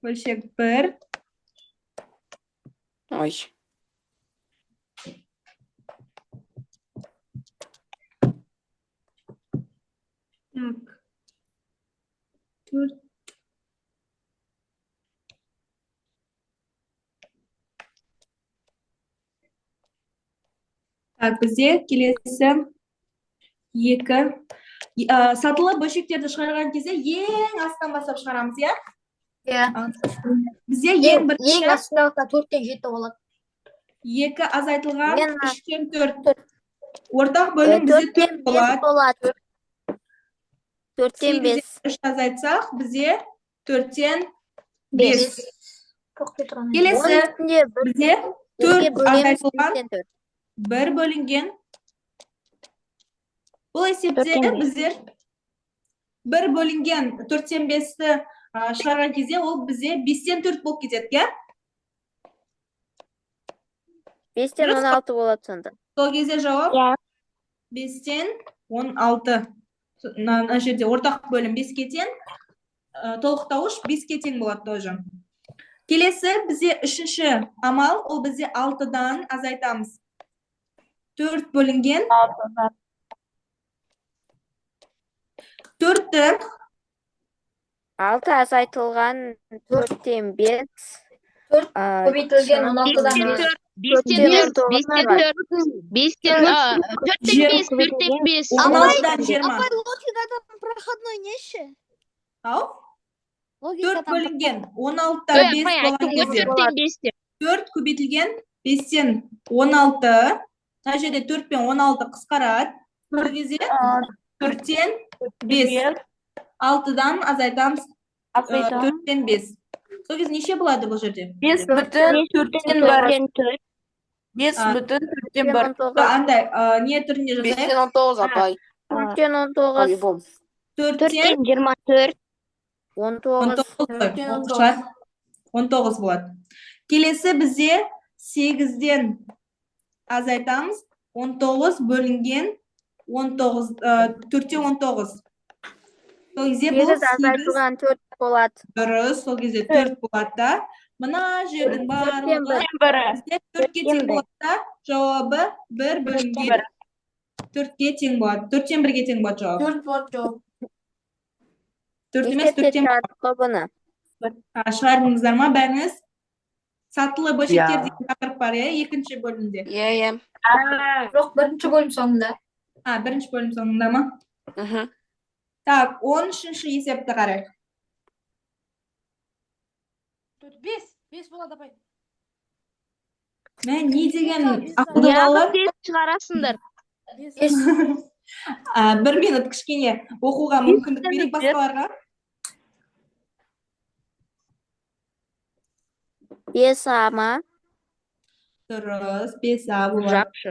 Speaker 1: Бөлшек 1.
Speaker 3: Ой.
Speaker 1: Так. 4. Так, бізде келесі 2. Сатылы бөлшектерді шығарған кезде ең астан бастап шығарамыз, иә?
Speaker 7: Иә.
Speaker 1: Бізде ең
Speaker 7: Ең
Speaker 1: бірінші
Speaker 7: астындағы 4-тен 7 болады.
Speaker 1: 2 азайтылған,
Speaker 6: Мен-
Speaker 1: 3-тен 4. Ортақ бөлім бізде 4 болады.
Speaker 6: болады. 4-тен 5.
Speaker 1: 3 азайтсақ, бізде 4-тен 5. Келесі бізде 4 азайтылған, 1 бөлінген. Бұл есепте біздер 1 бөлінген 4-тен 5-ті шығарған кезде ол бізде 5-тен 4 болып кетеді, иә?
Speaker 6: 5-тен 16 болады сонда.
Speaker 1: Сол кезде жауап 5-тен 16. Мына жерде ортақ бөлім 5-ке тең, толықтауыш 5-ке тең болады тоже. Келесі бізде үшінші амал, ол бізде 6-дан азайтамыз. 4 бөлінген 4-ті
Speaker 6: 6 азайтылған 4-тен 5.
Speaker 7: Көбейтілген 16-дан 5.
Speaker 2: 5-тен 4, 5-тен 5.
Speaker 1: 16-дан 20.
Speaker 6: Логикадан проходной неше?
Speaker 1: Ау? 4 бөлінген 16-та
Speaker 2: Ой,
Speaker 1: 5
Speaker 2: апай,
Speaker 1: болған
Speaker 2: айттым ғой,
Speaker 1: кезде
Speaker 2: 4-тен 5.
Speaker 1: 4 көбейтілген 5-тен 16. Мына жерде 4 пен 16 қысқарады. Сол кезде 4-тен 5. 6-дан азайтамыз 4-тен 5. Сол кезде неше болады бұл жерде?
Speaker 11: 5 бүтін 4-тен 1. 5 бүтін 4-тен 1.
Speaker 1: Андай, не түрінде жазайық?
Speaker 3: 5-тен 19 апай.
Speaker 6: төрттен 19,
Speaker 3: По-любому.
Speaker 1: 4-тен
Speaker 2: 24.
Speaker 6: 19,
Speaker 1: 19 қой. 19 болады. Келесі бізде 8-ден азайтамыз. 19 бөлінген 19, 4-те 19. Сол кезде бұл
Speaker 6: 8 азайтылған 4 болады.
Speaker 1: дұрыс, сол кезде 4 болады да. Мына жердің барлығы бізде 4-ке тең болады да. Жауабы 1 бөлінген 4-ке тең болады. 4-тен 1-ге тең болады жауап.
Speaker 10: 4 болады жауап.
Speaker 1: 4 емес 4-тен
Speaker 6: бұны.
Speaker 1: шығардыңыздар ма бәріңіз? Сатылы бөлшектер деген тақырып бар, екінші бөлімде.
Speaker 3: Иә.
Speaker 7: Жоқ, бірінші бөлім соңында.
Speaker 1: Бірінші бөлім соңында ма?
Speaker 3: Мгм.
Speaker 1: Так, 13-ші есепті қарайық.
Speaker 10: 5 болады апай.
Speaker 1: Мә, не деген ақылды
Speaker 2: Яғып
Speaker 1: балалар?
Speaker 2: тез шығарасыңдар.
Speaker 1: 1 минут кішкене оқуға мүмкіндік берейік басқаларға.
Speaker 6: 5 ма?
Speaker 1: Дұрыс, 5 болады.
Speaker 2: Жақсы.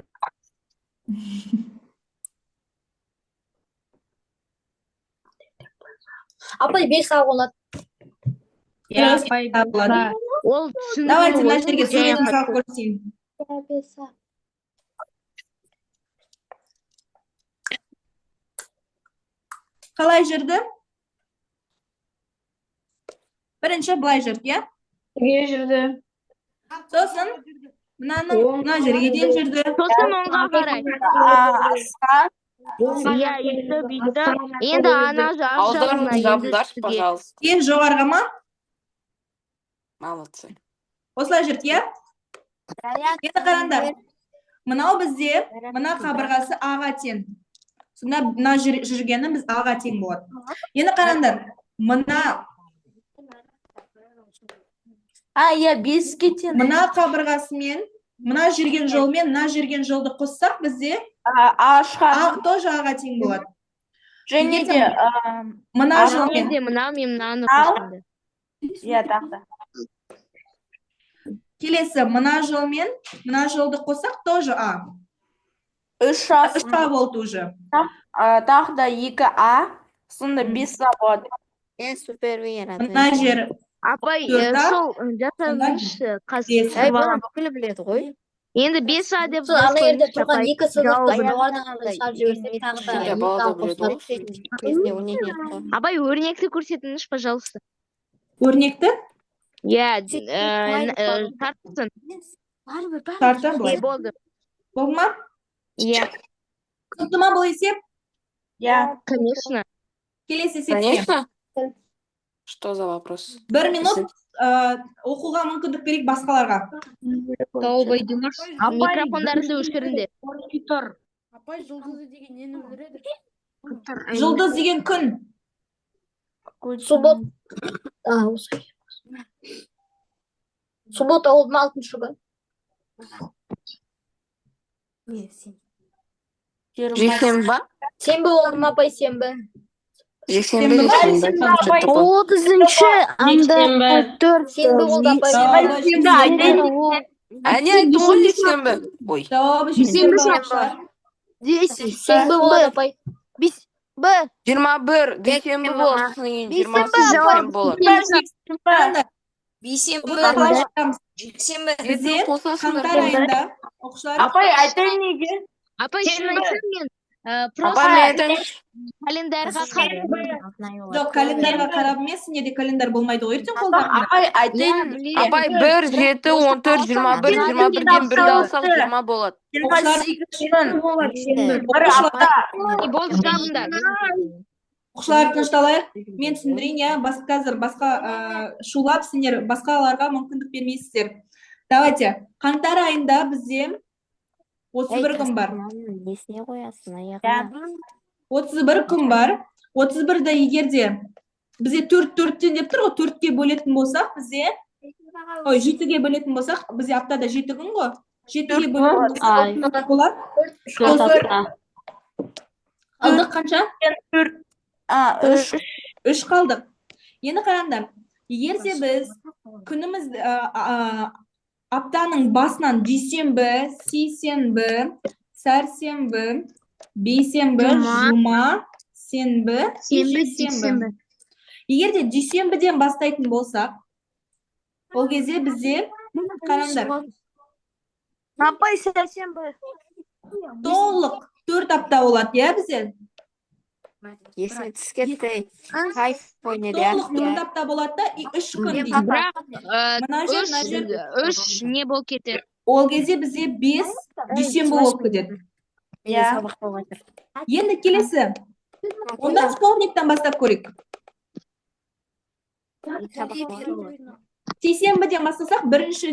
Speaker 7: Апай 5 болады.
Speaker 1: Дұрыс, 5 болады.
Speaker 2: Ол түсіндірме
Speaker 1: Давайте мына
Speaker 2: ғой,
Speaker 1: жерге
Speaker 2: жай
Speaker 1: суретін
Speaker 2: қатты.
Speaker 1: салып көрсетейін. Қалай жүрді? Бірінші былай жүрді, иә?
Speaker 10: жүрді.
Speaker 1: Сосын мына жерге дейін жүрді.
Speaker 2: Сосын оңға қарай. Иә, үйді. Енді ана жақ
Speaker 3: Ауыздарыңызды
Speaker 2: жағына енді
Speaker 3: жабыңдаршы,
Speaker 2: үстіге.
Speaker 3: пожалуйста.
Speaker 1: Ең жоғарғы ма?
Speaker 3: Молодцы.
Speaker 1: Осылай жүрді, иә? Енді қараңдар. Мынау бізде, мына қабырғасы аға тең. Сонда мына жүргені біз аға тең болады. Енді қараңдар. Мына
Speaker 6: Иә, 5-ке тең.
Speaker 1: мына қабырғасымен, мына жүрген жолмен, мына жүрген жолды қоссақ бізде тоже аға тең болады.
Speaker 6: Және де
Speaker 1: Мына жолмен.
Speaker 2: Енді мынау мен мынаны қосамын.
Speaker 1: Келесі мына жолмен, мына жолды қоссақ тоже А.
Speaker 6: 3
Speaker 1: А болды уже.
Speaker 6: тағы да 2А, сонда 5А болады. Супер вера.
Speaker 1: Мына жер
Speaker 2: Апай,
Speaker 1: Төрт А,
Speaker 2: сол жасаңызшы
Speaker 1: бес.
Speaker 6: Бүкіл біледі ғой.
Speaker 2: Енді 5А деп
Speaker 7: Ана жерде
Speaker 2: қойыңызшы,
Speaker 7: тұрған
Speaker 2: апай.
Speaker 7: 2 сызықты
Speaker 2: Жауабын.
Speaker 7: жоғарыдан қарай салып жіберсек тағы да
Speaker 3: Жүйке
Speaker 7: 2
Speaker 3: балада
Speaker 7: алып
Speaker 3: біледі
Speaker 7: қосылады.
Speaker 3: ғой.
Speaker 2: Апай, өрнекті көрсетіңізші, пожалуйста.
Speaker 1: Өрнекті
Speaker 2: Иә, тартсын.
Speaker 1: тарта былай.
Speaker 2: Болды.
Speaker 1: Болды ма?
Speaker 2: Иә,
Speaker 1: Түсінікті ма бұл есеп?
Speaker 2: конечно.
Speaker 1: Келесі есепте.
Speaker 3: Конечно. Что за вопрос?
Speaker 1: 1 минут оқуға мүмкіндік берейік басқаларға.
Speaker 2: Таубай Димаш. Микрофондарды өшіріңдер.
Speaker 10: Апай жұлдызы деген нені білдіреді?
Speaker 1: Жұлдыз деген күн.
Speaker 7: Суббота. Осы. Суббота oldu mu 6. gün?
Speaker 3: Жексенбі?
Speaker 7: Сенбі oldu mu апай сенбі?
Speaker 3: Жексенбі,
Speaker 1: Сенбі ма?
Speaker 3: жексенбі.
Speaker 1: Апай.
Speaker 6: 30-шы анда 4.
Speaker 7: Сенбі oldu апай.
Speaker 3: Әне айттым ғой жексенбі. Ой.
Speaker 1: Жауабы жексенбі ақшалар.
Speaker 7: Сенбі oldu апай.
Speaker 3: 21 дүйсенбі болады. Сосын кейін 20
Speaker 6: Дүйсенбі
Speaker 3: болады.
Speaker 1: Бұны қалай шығарамыз? Бізде
Speaker 3: Қосасыңдар.
Speaker 1: қаңтар айында оқушылар
Speaker 6: айтайын неге?
Speaker 2: Апай, шын айтсам мен
Speaker 3: Апай,
Speaker 2: просто
Speaker 3: мен айтайыншы.
Speaker 2: календарьға қарап.
Speaker 1: жоқ, календарға қарап емес, неде календар болмайды ғой ертең қолдарында.
Speaker 6: Айтайын.
Speaker 3: Апай, 1, 7, 14, 21, 21-ден 1-ді алсақ 20 болады.
Speaker 2: Болды, жабыңдар.
Speaker 1: Оқушылар тынышталайық. Мен түсіндірейін, иә, қазір басқа шулап сендер басқаларға мүмкіндік бермейсіздер. Давайте, қаңтар айында бізде 31 күн бар.
Speaker 6: Несіне қоясың аяғына?
Speaker 1: 31 күн бар. 31-ді егерде бізде 4-4-тен деп тұр ғой, 4-ке бөлетін болсақ, бізде 7-ге бөлетін болсақ, бізде аптада 7 күн ғой. 7-ге бөлетін болсақ, болады. Қалдық қанша? 3 қалдық. Енді қараңдар. Егерде біз күніміз аптаның басынан дүйсенбі, сейсенбі, сәрсенбі, бейсенбі, жұма, сенбі,
Speaker 2: Сенбі,
Speaker 1: жексенбі. Егер де дүйсенбіден бастайтын болсақ, ол кезде бізде қараңдар,
Speaker 6: Апай сәрсенбі.
Speaker 1: толық 4 апта болады, иә бізде?
Speaker 6: Есіне түс кетті. Кайф ойнады.
Speaker 1: Толық 4 апта болады да, и 3 күн дейді.
Speaker 2: Бірақ
Speaker 1: Мына жер,
Speaker 2: үш не болып кетеді.
Speaker 1: ол кезде бізде 5 дүйсенбі болып кетеді.
Speaker 6: Иә.
Speaker 1: Енді келесі. Онда вторниктан бастап көрейік. Сейсенбіден бастасақ, бірінші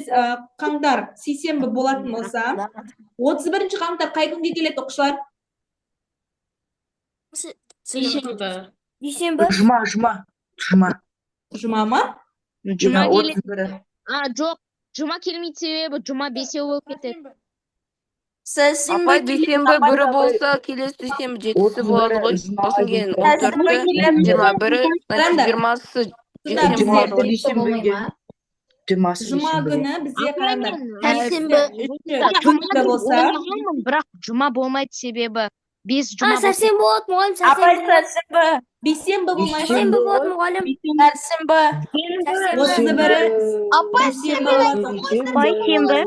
Speaker 1: қаңтар сейсенбі болатын болса, 31 қаңтар қай күнге келеді оқушылар?
Speaker 6: Дүйсенбі.
Speaker 11: Жұма.
Speaker 1: Жұма ма?
Speaker 2: Жұма келеді.
Speaker 11: 31.
Speaker 2: Жоқ, жұма келмейді себебі жұма бесеу болып кетеді.
Speaker 3: Апай дүйсенбі бірі болса, келесі дүйсенбі жетісі болады ғой. Сосын кейін 14-ті, 21-і, значит 20-сы дүйсенбі болады ғой.
Speaker 11: Дүйсенбіге.
Speaker 1: Жұма күні бізде қараңдар.
Speaker 2: Жұма
Speaker 1: болса,
Speaker 2: бірақ жұма болмайды себебі 5 жұма
Speaker 5: Сәрсенбі болады мұғалім,
Speaker 6: Апай
Speaker 5: сәрсенбі.
Speaker 6: сәрсенбі.
Speaker 1: бейсенбі болмайды.
Speaker 5: Сәрсенбі болады мұғалім.
Speaker 6: Сәрсенбі.
Speaker 1: Отызы бірі
Speaker 6: Апай
Speaker 1: дүйсенбі болады.
Speaker 2: Байсенбі.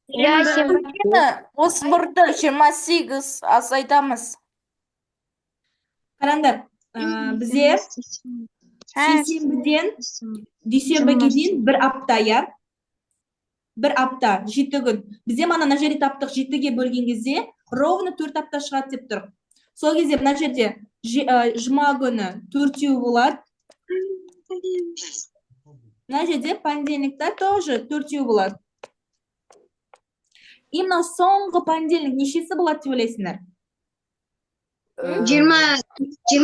Speaker 2: Иә, сенбі.
Speaker 6: 31-ті 28 азайтамыз.
Speaker 1: Қараңдар, бізде сейсенбіден дүйсенбіге дейін бір апта, иә? Бір апта, 7 күн. Бізде мана жерде таптық 7-ге бөлген кезде ровно 4 апта шығады деп тұр. Сол кезде мына жерде жұма күні 4 болады. Мына жерде понедельникта тоже 4 болады. Именно соңғы понедельник нешесі болады деп ойлайсыңдар? 28-і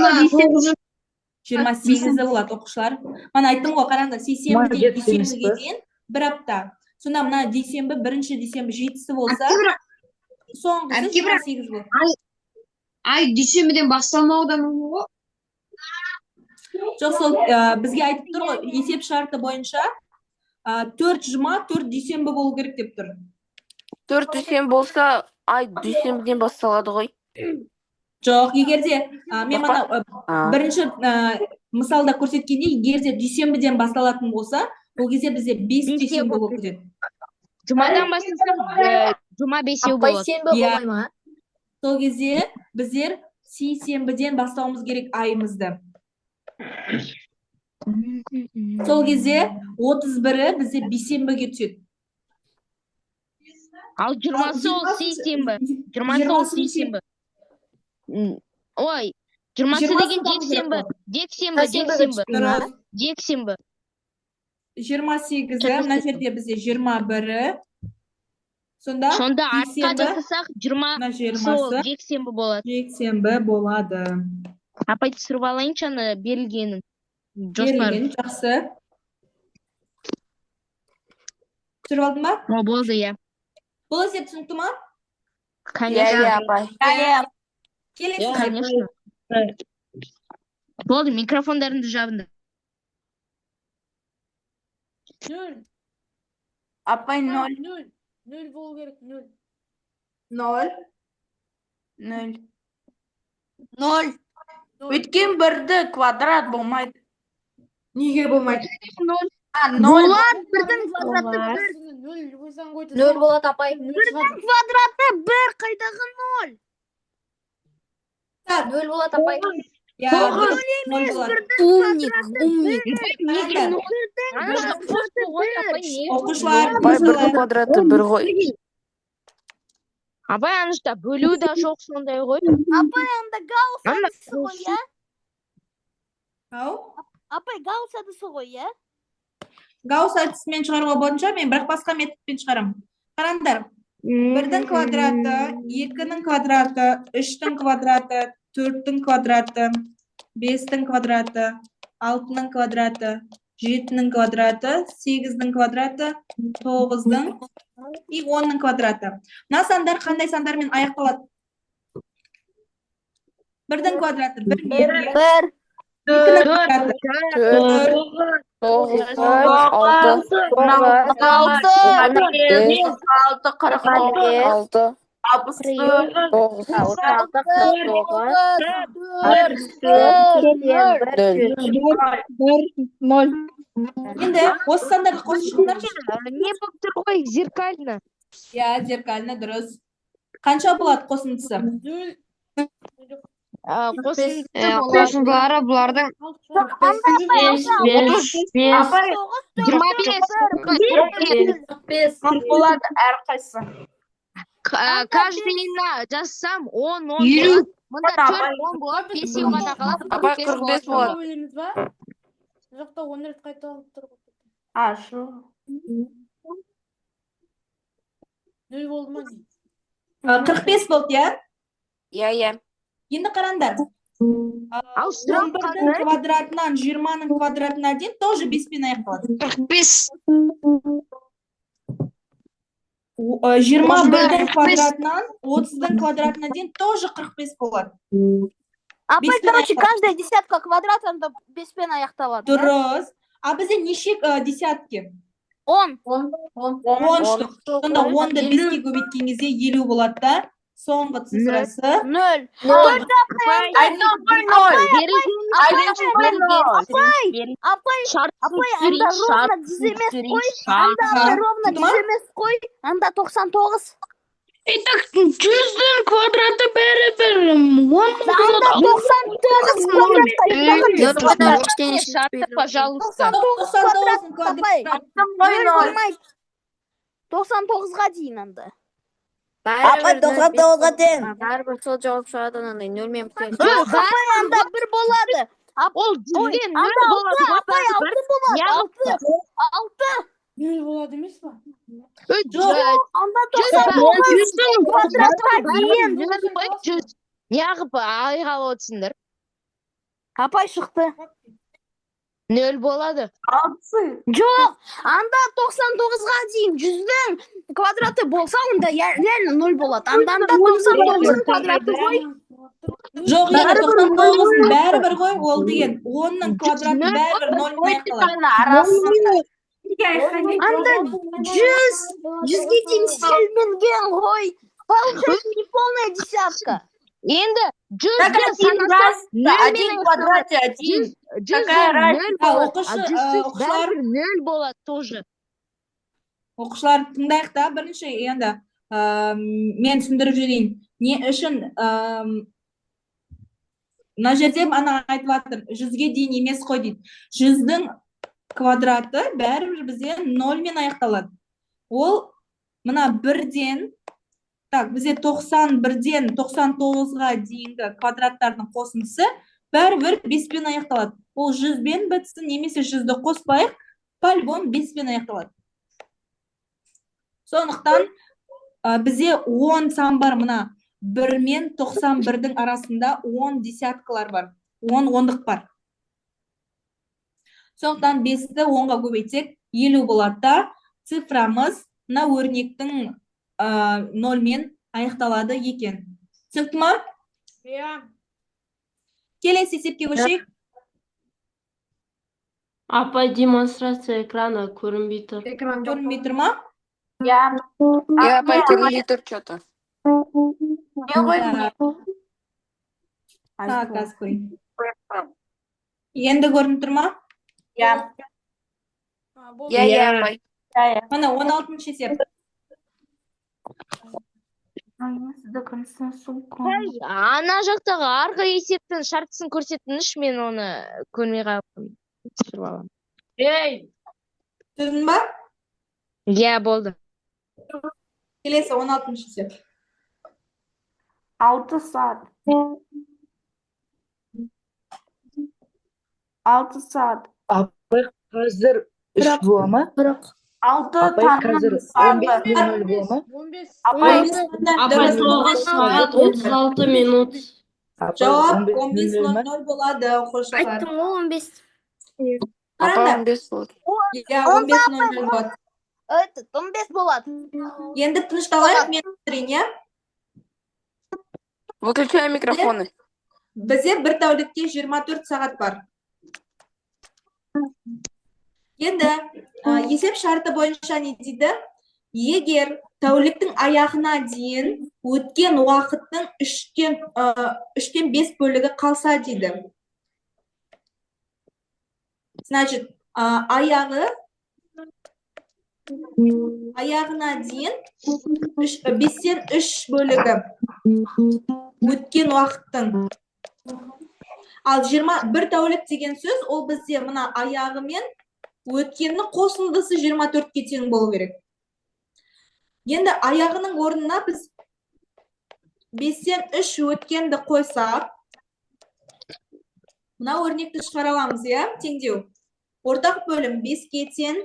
Speaker 1: болады оқушылар. Мана айттым ғой, қараңдар, сейсенбіден дүйсенбіге дейін бір апта. Сонда мына дүйсенбі, бірінші дүйсенбі 7-сі болса, соңғысы 28 болады.
Speaker 10: Ай, дүйсенбіден басталмауы да мүмкін ғой.
Speaker 1: Жоқ, сол бізге айтып тұр ғой, есеп шарты бойынша 4 жұма, 4 дүйсенбі болу керек деп тұр.
Speaker 3: 4 дүйсенбі болса, ай дүйсенбіден басталады ғой.
Speaker 1: Жоқ, егерде мен мана бірінші мысалда көрсеткенде, егерде дүйсенбіден басталатын болса, ол кезде бізде 5 дүйсенбі болып кетеді.
Speaker 2: Жұмадан бастасақ, жұма бесеу болады.
Speaker 7: Сенбі болмай ма?
Speaker 1: Сол кезде біздер сейсенбіден бастауымыз керек айымызды. Сол кезде 31-і бізде бейсенбіге түседі.
Speaker 2: Ал 20-сы ол сейсенбі. 20-сы ол сейсенбі. Ой, 20-сы деген жексенбі. Жексенбі.
Speaker 1: 28-і, мына жерде бізде 21-і. Сонда
Speaker 2: артқа жасасақ 20-сы ол жексенбі болады.
Speaker 1: Жексенбі болады.
Speaker 2: Апай түсіріп алайыншы аны берілгенін. Жоспар.
Speaker 1: Берілген, жақсы. Түсіріп алдың ба?
Speaker 2: О, болды, иә.
Speaker 1: Бұл есеп түсінікті ма?
Speaker 3: Иә, апай.
Speaker 1: Келесі.
Speaker 2: Конечно. Болды, микрофондарыңды жабыңдар.
Speaker 6: Апай 0.
Speaker 10: 0 болу керек, 0.
Speaker 1: 0.
Speaker 6: 0. Өткен бірді квадрат болмайды.
Speaker 1: Неге болмайды?
Speaker 6: 0.
Speaker 5: Бірдің квадраты
Speaker 7: 0 болады, апай.
Speaker 6: Бірдің квадраты 1, қайдағы 0?
Speaker 7: 0 болады, апай.
Speaker 1: Оқушылар,
Speaker 3: Апай бірдің квадраты 1 ғой.
Speaker 2: Абай анышта бөлу да жоқ сондай ғой.
Speaker 6: Апай анда гаусс әдісі ғой, иә?
Speaker 1: Ау?
Speaker 6: Апай гаусс әдісі ғой, иә?
Speaker 1: Гаусс әдісімен шығаруға болынша мен бірақ басқа методпен шығарам. Қараңдар. 1-дің квадраты, 2-ның квадраты, 3-дің квадраты, 4-дің квадраты, 5-дің квадраты, 6-ның квадраты, 7-ның квадраты, 8-дің квадраты, 9-дің и 10-ның квадраты. Мына сандар қандай сандармен аяқталады? 1-дің квадраты 1, 2-ның квадраты
Speaker 3: 9, 6, 6, 6, Тоғыз.
Speaker 8: Ноль.
Speaker 1: Енді осы сандарды қосып шығыңдаршы.
Speaker 2: Не болып тұр ғой, зеркально.
Speaker 1: Иә, зеркально дұрыс. Қанша болады қосындысы?
Speaker 2: Қосындылары бұлардың
Speaker 1: 25 болады әрқайсысы.
Speaker 2: Каждыйына жазсам 10 болады. Мұнда 4 10 болады, 5 ғана қалады.
Speaker 3: Апай 45 болады.
Speaker 10: Жақта 10 рет қайталанып тұр.
Speaker 1: Шу.
Speaker 10: 0 болды ма?
Speaker 1: 45 болды, иә?
Speaker 3: Иә.
Speaker 1: Енді қараңдар.
Speaker 2: Ал сұрақ
Speaker 1: 11-дің квадратынан 20-ның квадратына дейін тоже 5-пен аяқталады.
Speaker 2: 45.
Speaker 1: 21-дің квадратынан 30-дің квадратына дейін тоже 45 болады.
Speaker 6: Апай, короче, каждая десятка квадратында 5-пен аяқталады.
Speaker 1: Дұрыс. А бізде неше десятки?
Speaker 6: 10.
Speaker 1: 10 штук. Сонда 10-ды 5-ке көбейткен кезде 50 болады да. Соңғы цифрасы
Speaker 6: 0. Апай, анда ровно 100 емес қой. Анда ровно 100 емес қой. Анда 99.
Speaker 10: Так, 100-дің квадраты бәрібір 10
Speaker 6: Анда 99 квадратқа.
Speaker 2: Шарты, пожалуйста.
Speaker 1: 99 квадрат.
Speaker 6: 99-ға дейін анда.
Speaker 5: Апай 99-ға тең.
Speaker 6: Бәрібір сол жауап шығады андай 0-мен бітеді.
Speaker 2: Апай,
Speaker 6: Анда 1 болады.
Speaker 2: Ол 100-ден 0 болады.
Speaker 6: Апай 6 болады. 6.
Speaker 10: 0 болады емес па?
Speaker 6: Анда 99 квадратқа дейін.
Speaker 2: Неғып айға отырсыңдар?
Speaker 6: Апай шықты.
Speaker 2: 0 болады.
Speaker 6: Жоқ, анда 99-ға дейін 100-дің квадраты болса, онда реально 0 болады. Анда 99-ның квадраты ғой.
Speaker 1: Жоқ, енді 99-ның бәрібір ғой, ол деген 10-ның квадраты бәрібір 0-мен аяқталады.
Speaker 6: Анда 100-ге дейін сельменген ғой. Получается неполная десятка.
Speaker 2: Енді 100-ді санасақ, 0
Speaker 9: квадрате 1.
Speaker 2: 0 болады тоже.
Speaker 1: Оқушылар тыңдайық та, бірінші енді мен түсіндіріп жіберейін. Не үшін мына жерде ана айтып жатыр, 100-ге дейін емес қой дейді. 100-дің квадраты бәрібір бізде 0-мен аяқталады. Ол мына 1-ден, так, бізде 91-ден 99-ға дейінгі квадраттардың қосындысы бәрібір 5-пен аяқталады. Ол 100-бен бітсін, немесе 100-ді қоспайық, по-любому 5-пен аяқталады. Сондықтан бізде 10 сан бар, мына 1 мен 91-дің арасында 10 десяткалар бар, 10 ондық бар. Сондықтан 5-ті 10-ға көбейтсек 50 болады да, цифрамыз мына өрнектің 0-мен аяқталады екен. Түсінікті ма?
Speaker 10: Иә.
Speaker 1: Келесі есепке көшейік.
Speaker 12: Апай, демонстрация экрана көрінбей тұр.
Speaker 1: Көрінбей тұр ма?
Speaker 3: Иә, апай көрінбей тұр что-то.
Speaker 1: Так, аз қойын. Енді көрініп тұр ма?
Speaker 3: Иә, апай.
Speaker 1: Мына 16-шы есеп.
Speaker 2: Ана жақтағы арғы есептің шартысын көрсетіңізші, мен оны көрмей қалып.
Speaker 1: Түсіндің ба?
Speaker 2: Иә, болды.
Speaker 1: Келесі 16-шы есеп.
Speaker 12: 6 saat. 6 saat.
Speaker 11: Апай, қазір 3 бола ма?
Speaker 12: 6
Speaker 11: Апай, қазір 15:00 бола ма?
Speaker 10: 15.
Speaker 12: Апай, 9 saat 36 minut.
Speaker 1: Жауап 15:00 болады, оқушылар.
Speaker 5: Айттым ғой 15.
Speaker 3: Апай 15 болады.
Speaker 1: Иә, 15:00 болады.
Speaker 6: 15 болады.
Speaker 1: Енді тынышталайық, мен түсіндірейін, иә?
Speaker 3: Выключай микрофоны.
Speaker 1: Бізде бір тәулікте 24 сағат бар. Енді есеп шарты бойынша не дейді? Егер тәуліктің аяғына дейін өткен уақыттың үштен 5 бөлігі қалса дейді. Значит, аяғына дейін 5-тен 3 бөлігі өткен уақыттың. Ал 21 тәулік деген сөз, ол бізде мына аяғы мен өткеннің қосындысы 24-ке тең болу керек. Енді аяғының орнына біз 5-тен 3 өткенді қойсақ, мына өрнекті шығара аламыз, иә, теңдеу. Ортақ бөлім 5-ке тең.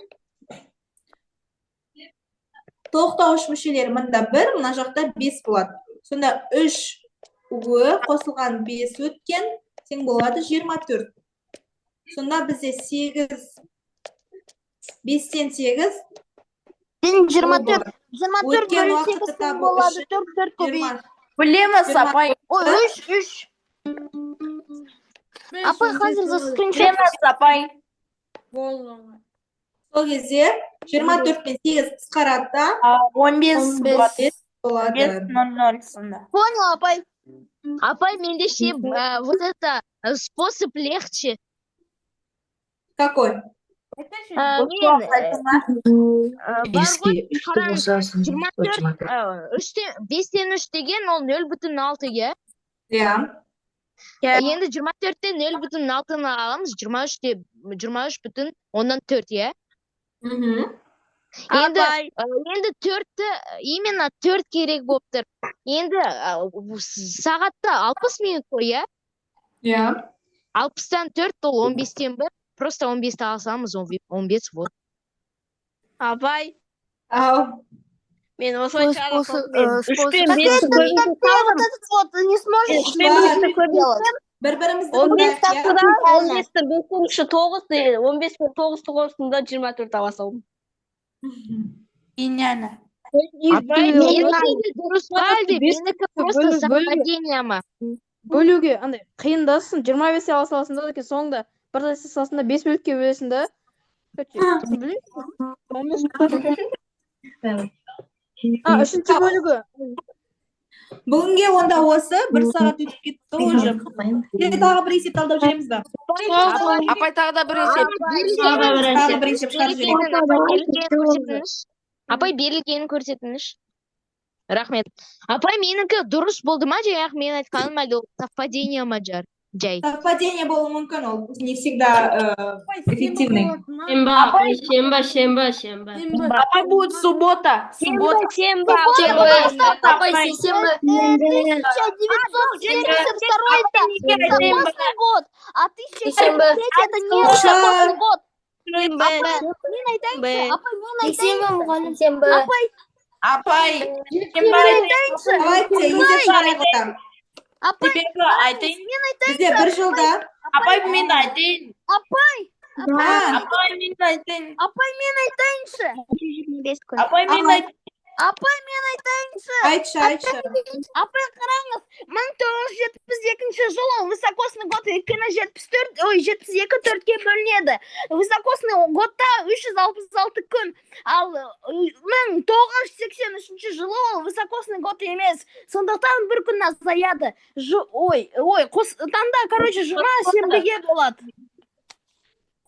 Speaker 1: Тоқтауыш мүшелері мында 1, мына жақта 5 болады. Сонда 3 қосылған 5 өткен тең болады 24. Сонда бізде 8, 5-тен 8.
Speaker 6: 24. 24
Speaker 1: Өткен
Speaker 6: бөлу
Speaker 1: уақытты
Speaker 6: 8
Speaker 1: табу
Speaker 6: болады.
Speaker 1: үшін
Speaker 6: 4 көбейеді.
Speaker 3: Білеміз, апай.
Speaker 6: Ой, 3. Апай, қазір за скриншот.
Speaker 3: Білеміз, апай.
Speaker 1: Сол кезде 24 пен 8 қысқарады да
Speaker 3: 15
Speaker 1: болады.
Speaker 3: 0 сонда.
Speaker 6: Понял, апай.
Speaker 2: Апай, менде ше, вот это способ легче.
Speaker 1: Какой?
Speaker 2: Мен
Speaker 11: Беске үшті болса,
Speaker 2: 5-тен 3 деген ол 0,6-ге.
Speaker 1: Иә.
Speaker 2: Енді 24-тен 0,6-ны аламыз, 23,4, иә? Енді 4-ті, именно 4 керек болып тұр. Енді сағатта 60 минут қой, иә?
Speaker 1: Иә.
Speaker 2: 60-тан 4 ол 15-тен 1. Просто 15-ті алсамыз, 15, вот.
Speaker 8: Апай,
Speaker 1: Ау.
Speaker 8: мен осылай шығарып
Speaker 6: Не сможешь
Speaker 1: Бір-бірімізді
Speaker 8: 15
Speaker 1: көрайық, иә?
Speaker 8: тапсыда 15-ті 5-ші 9, 15-пен 9-ті қосында 24 аласың.
Speaker 3: Иняна.
Speaker 2: Апай, менікі дұрыс па әлде? Менікі просто совпадение ма?
Speaker 8: Бөлуге, андай, қиындасын, 25 ала саласың да, екен соңында бір нәрсе саласында 5 бөлікке бөлесің да. Үшінші бөлігі.
Speaker 1: Бүгінге онда осы 1 сағат өтіп кетті уже. Тағы бір есеп талдап жүреміз ба?
Speaker 3: Апай, тағы да бір есеп.
Speaker 1: Тағы бір есеп шығарып жүреміз.
Speaker 2: Апай, берілгенін көрсетіңіз. Рахмет. Апай, менікі дұрыс болды ма, жаңағы мен айтқаным әлде совпадение ма жай?
Speaker 1: Совпадение болуы мүмкін, ол не всегда эффективный.
Speaker 12: Шемба.
Speaker 3: Апай, будет суббота.
Speaker 2: Шемба.
Speaker 6: Апай, 1972 это совместный год, а 1973 это не совместный год.
Speaker 3: Апай,
Speaker 1: Давайте, есеп шығарайық одан.
Speaker 3: айтайын.
Speaker 1: Бізде бір жылда.
Speaker 3: Апай, мен айтайын.
Speaker 6: Апай,
Speaker 3: Апай, мен айтайыншы.
Speaker 6: апай, мен айтайыншы.
Speaker 1: Айтшы.
Speaker 6: Апай, қараңыз, 1972 жылы высокосный год өйткені 72 4-ке бөлінеді. Высокосный годта 366 күн, ал 1983 жылы ол высокосный год емес. Сондықтан бір күн азаяды. Таңда, короче, жұма сенбіге болады.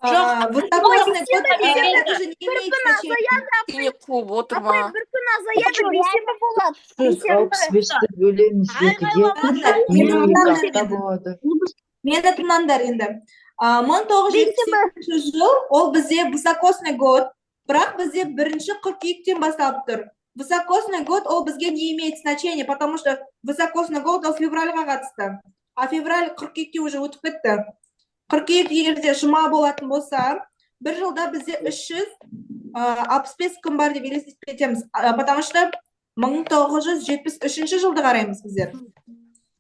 Speaker 1: Высокосный год, это же не имеет значения.
Speaker 3: Қуып отырма.
Speaker 6: Апай, бір күн азаяды, бейсенбі болады.
Speaker 11: 65-ті бөлеміз 2-ге, минутта болады.
Speaker 1: Мені тыңдаңдар енді. 1978 жыл, ол бізде высокосный год, бірақ бізде 1-ші қыркүйектен басталып тұр. Высокосный год, ол бізге не имеет значения, потому что высокосный год ол февральға қатысты. А февраль қыркүйекте уже өтіп кетті. Қыркүйек егерде жұма болатын болса, бір жылда бізде 365 күн бар деп елестетеміз. Потому что 1973 жылды қараймыз біздер.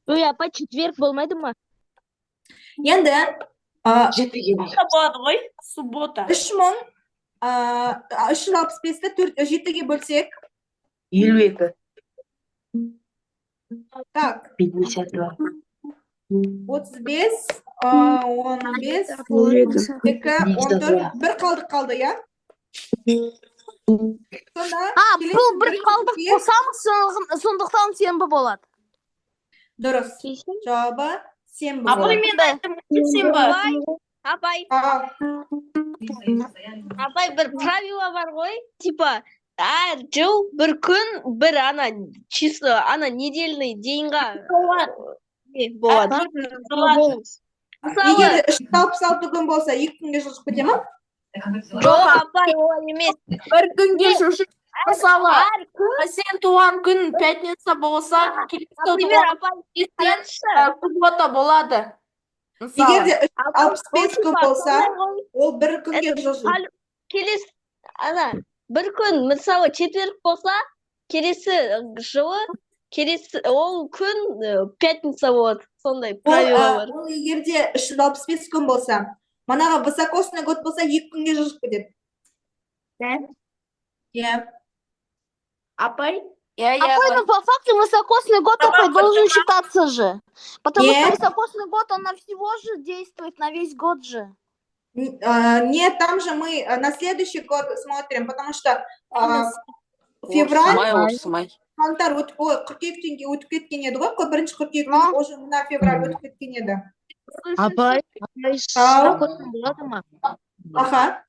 Speaker 2: Ой, апа, четверг болмайды ма?
Speaker 1: Енді
Speaker 3: болады ғой, суббота.
Speaker 1: 365-ті 7-ге бөлсек.
Speaker 11: 52.
Speaker 1: Так.
Speaker 11: 52.
Speaker 1: 35, 15, 2, 14, бір қалды, я? Сонда
Speaker 6: бұл бір қалдық қосамыз, сондықтан сенбі болады.
Speaker 1: дұрыс. Жауабы сенбі
Speaker 6: Апай,
Speaker 1: болады.
Speaker 6: мен айттым, сенбі.
Speaker 2: Апай, бір правила бар ғой, типа, әр жыл бір күн, бір число, недельный деньға болады.
Speaker 1: Егер 366 күн болса, 2 күнге жылжып кете ма?
Speaker 2: Жоқ, апай, олай емес.
Speaker 6: Бір күнге жылжып, мысалы, сен туған күн пятница болса,
Speaker 2: Например, апай,
Speaker 6: суббота болады.
Speaker 1: Егер де 365 күн болса, ол бір күнге жылжиды.
Speaker 2: Келесі, бір күн, мысалы, четверг болса, келесі жылы, ол күн пятница болады. Сондай правила бар.
Speaker 1: Ол егер де 365 күн болса, манаға высокосный год болса, 2 күнге жылжып кетеді. Иә.
Speaker 6: Апай, ну по факту высокосный год должен считаться же. Потому что высокосный год, он на всего же действует, на весь год же.
Speaker 1: Нет, там же мы на следующий год смотрим, потому что февраль, қаңтар қыркүйектен өтіп кеткен еді ғой, бірінші қыркүйектен уже мына февраль өтіп кеткен еді.
Speaker 2: Апай, сұрақ қойсам болады ма?
Speaker 1: Аха.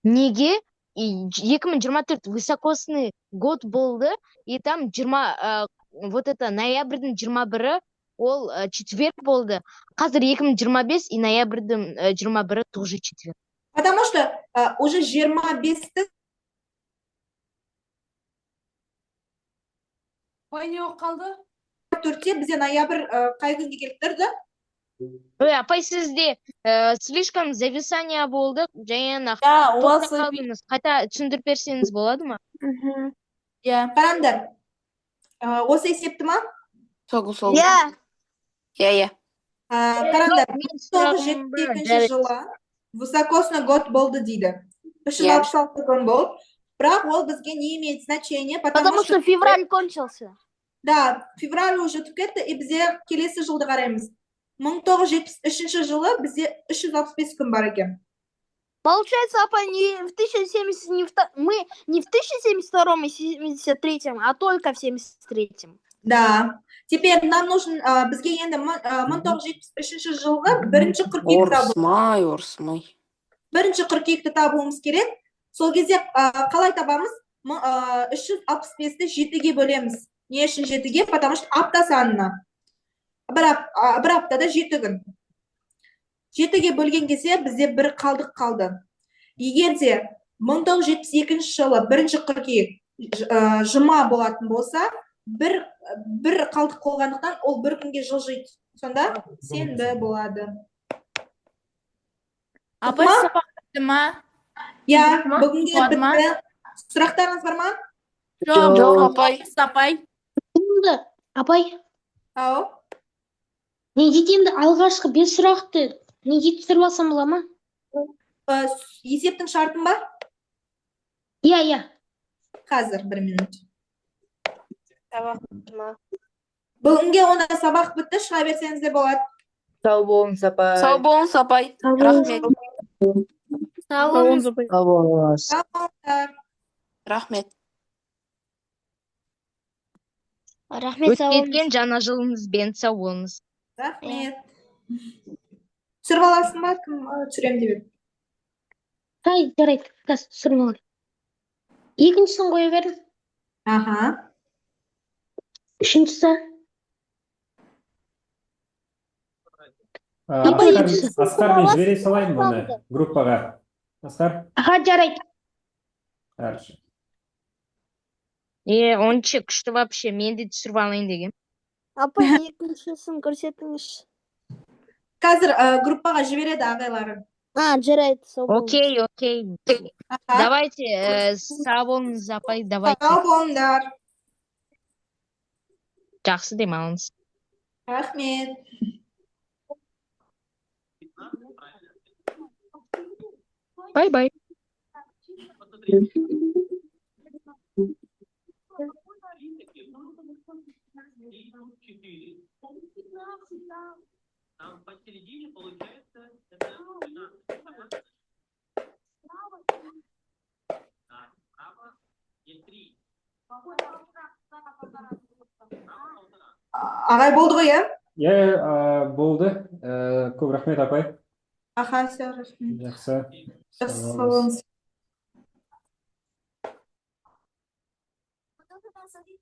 Speaker 2: Неге 2024 высокосный год болды, и там ноябрьдің 21-і ол четверг болды. Қазір 2025 и ноябрьдің 21-і тоже четверг.
Speaker 1: Потому что уже 25-ті
Speaker 10: Ой, не қалды?
Speaker 1: 4-те бізде ноябрь қай күнге келіп тұрды?
Speaker 2: Апай, сізде слишком зависание болды, және қайта түсіндіріп берсеңіз болады ма?
Speaker 1: Қараңдар, осы есепті ма?
Speaker 3: Сол. Иә.
Speaker 1: Қараңдар, 1972 жылы высокосный год болды дейді. 366 күн болды. Бірақ ол бізге не имеет значения,
Speaker 6: потому что февраль кончился.
Speaker 1: Да, февраль уже өтіп кетті, и бізде келесі жылды қараймыз. 1973 жылы бізде 365 күн бар екен.
Speaker 6: Получается, апа, мы не в 1072 и 73, а только в 73.
Speaker 1: Да. Теперь нам нужен, бізге енді 1973 жылғы бірінші қыркүйекті
Speaker 3: Орсмай.
Speaker 1: Бірінші қыркүйекті табуымыз керек. Сол кезде қалай табамыз? 365-ті 7-ге бөлеміз. Не үшін 7-ге? Потому что апта санына. Бір аптада 7 күн. 7-ге бөлген кезде бізде бір қалдық қалды. Егер де 1972 жылы бірінші қыркүйек жұма болатын болса, бір қалдық қолғандықтан ол бір күнге жылжиды. Сонда сенбі болады.
Speaker 6: Апай, сабақ бітті ма?
Speaker 1: Я, бүгінге бітті. Сұрақтарыңыз бар ма?
Speaker 3: Жоқ, апай.
Speaker 10: Апай,
Speaker 1: Ау?
Speaker 10: неге енді алғашқы 5 сұрақты неге түсіріп алсам бола ма?
Speaker 1: Есептің шартын ба?
Speaker 10: Иә.
Speaker 1: Қазір 1 минут. Бүгінге онда сабақ бітті, шыға берсеңіз де болады.
Speaker 11: Сау болыңыз, апай.
Speaker 3: Сау болыңыз, апай. Рахмет.
Speaker 11: Сау болыңыз.
Speaker 3: Рахмет.
Speaker 2: Өтіп кеткен жаңа жылыңызбен сау болыңыз.
Speaker 1: Рахмет. Түсіріп аласың ба? Кім түсірем деп еді?
Speaker 10: Жарайды, қазір түсіріп алайын. Екіншісін қоя бердім.
Speaker 1: Аха.
Speaker 10: Үшіншісі.
Speaker 4: Асқар, мен жібере салайын мұны группаға. Асқар?
Speaker 10: Жарайды.
Speaker 4: Хорошо.
Speaker 2: Онша күшті вообще, мен де түсіріп алайын деген.
Speaker 6: Апа, екіншісін көрсетіңіз.
Speaker 1: Қазір группаға жібереді ағайлары.
Speaker 6: Жарайды.
Speaker 2: Окей. Давайте, сау болыңыз, апай, давайте.
Speaker 1: Сау болыңдар.
Speaker 2: Жақсы демалыңыз.
Speaker 1: Рахмет.
Speaker 2: Бай-бай.
Speaker 13: Там посередине получается это
Speaker 1: Ағай болды ғой, иә?
Speaker 4: Болды. Көп рахмет, апай.
Speaker 1: Аха, все, рахмет.
Speaker 4: Жақсы.
Speaker 1: Жақсы, сау болыңыз.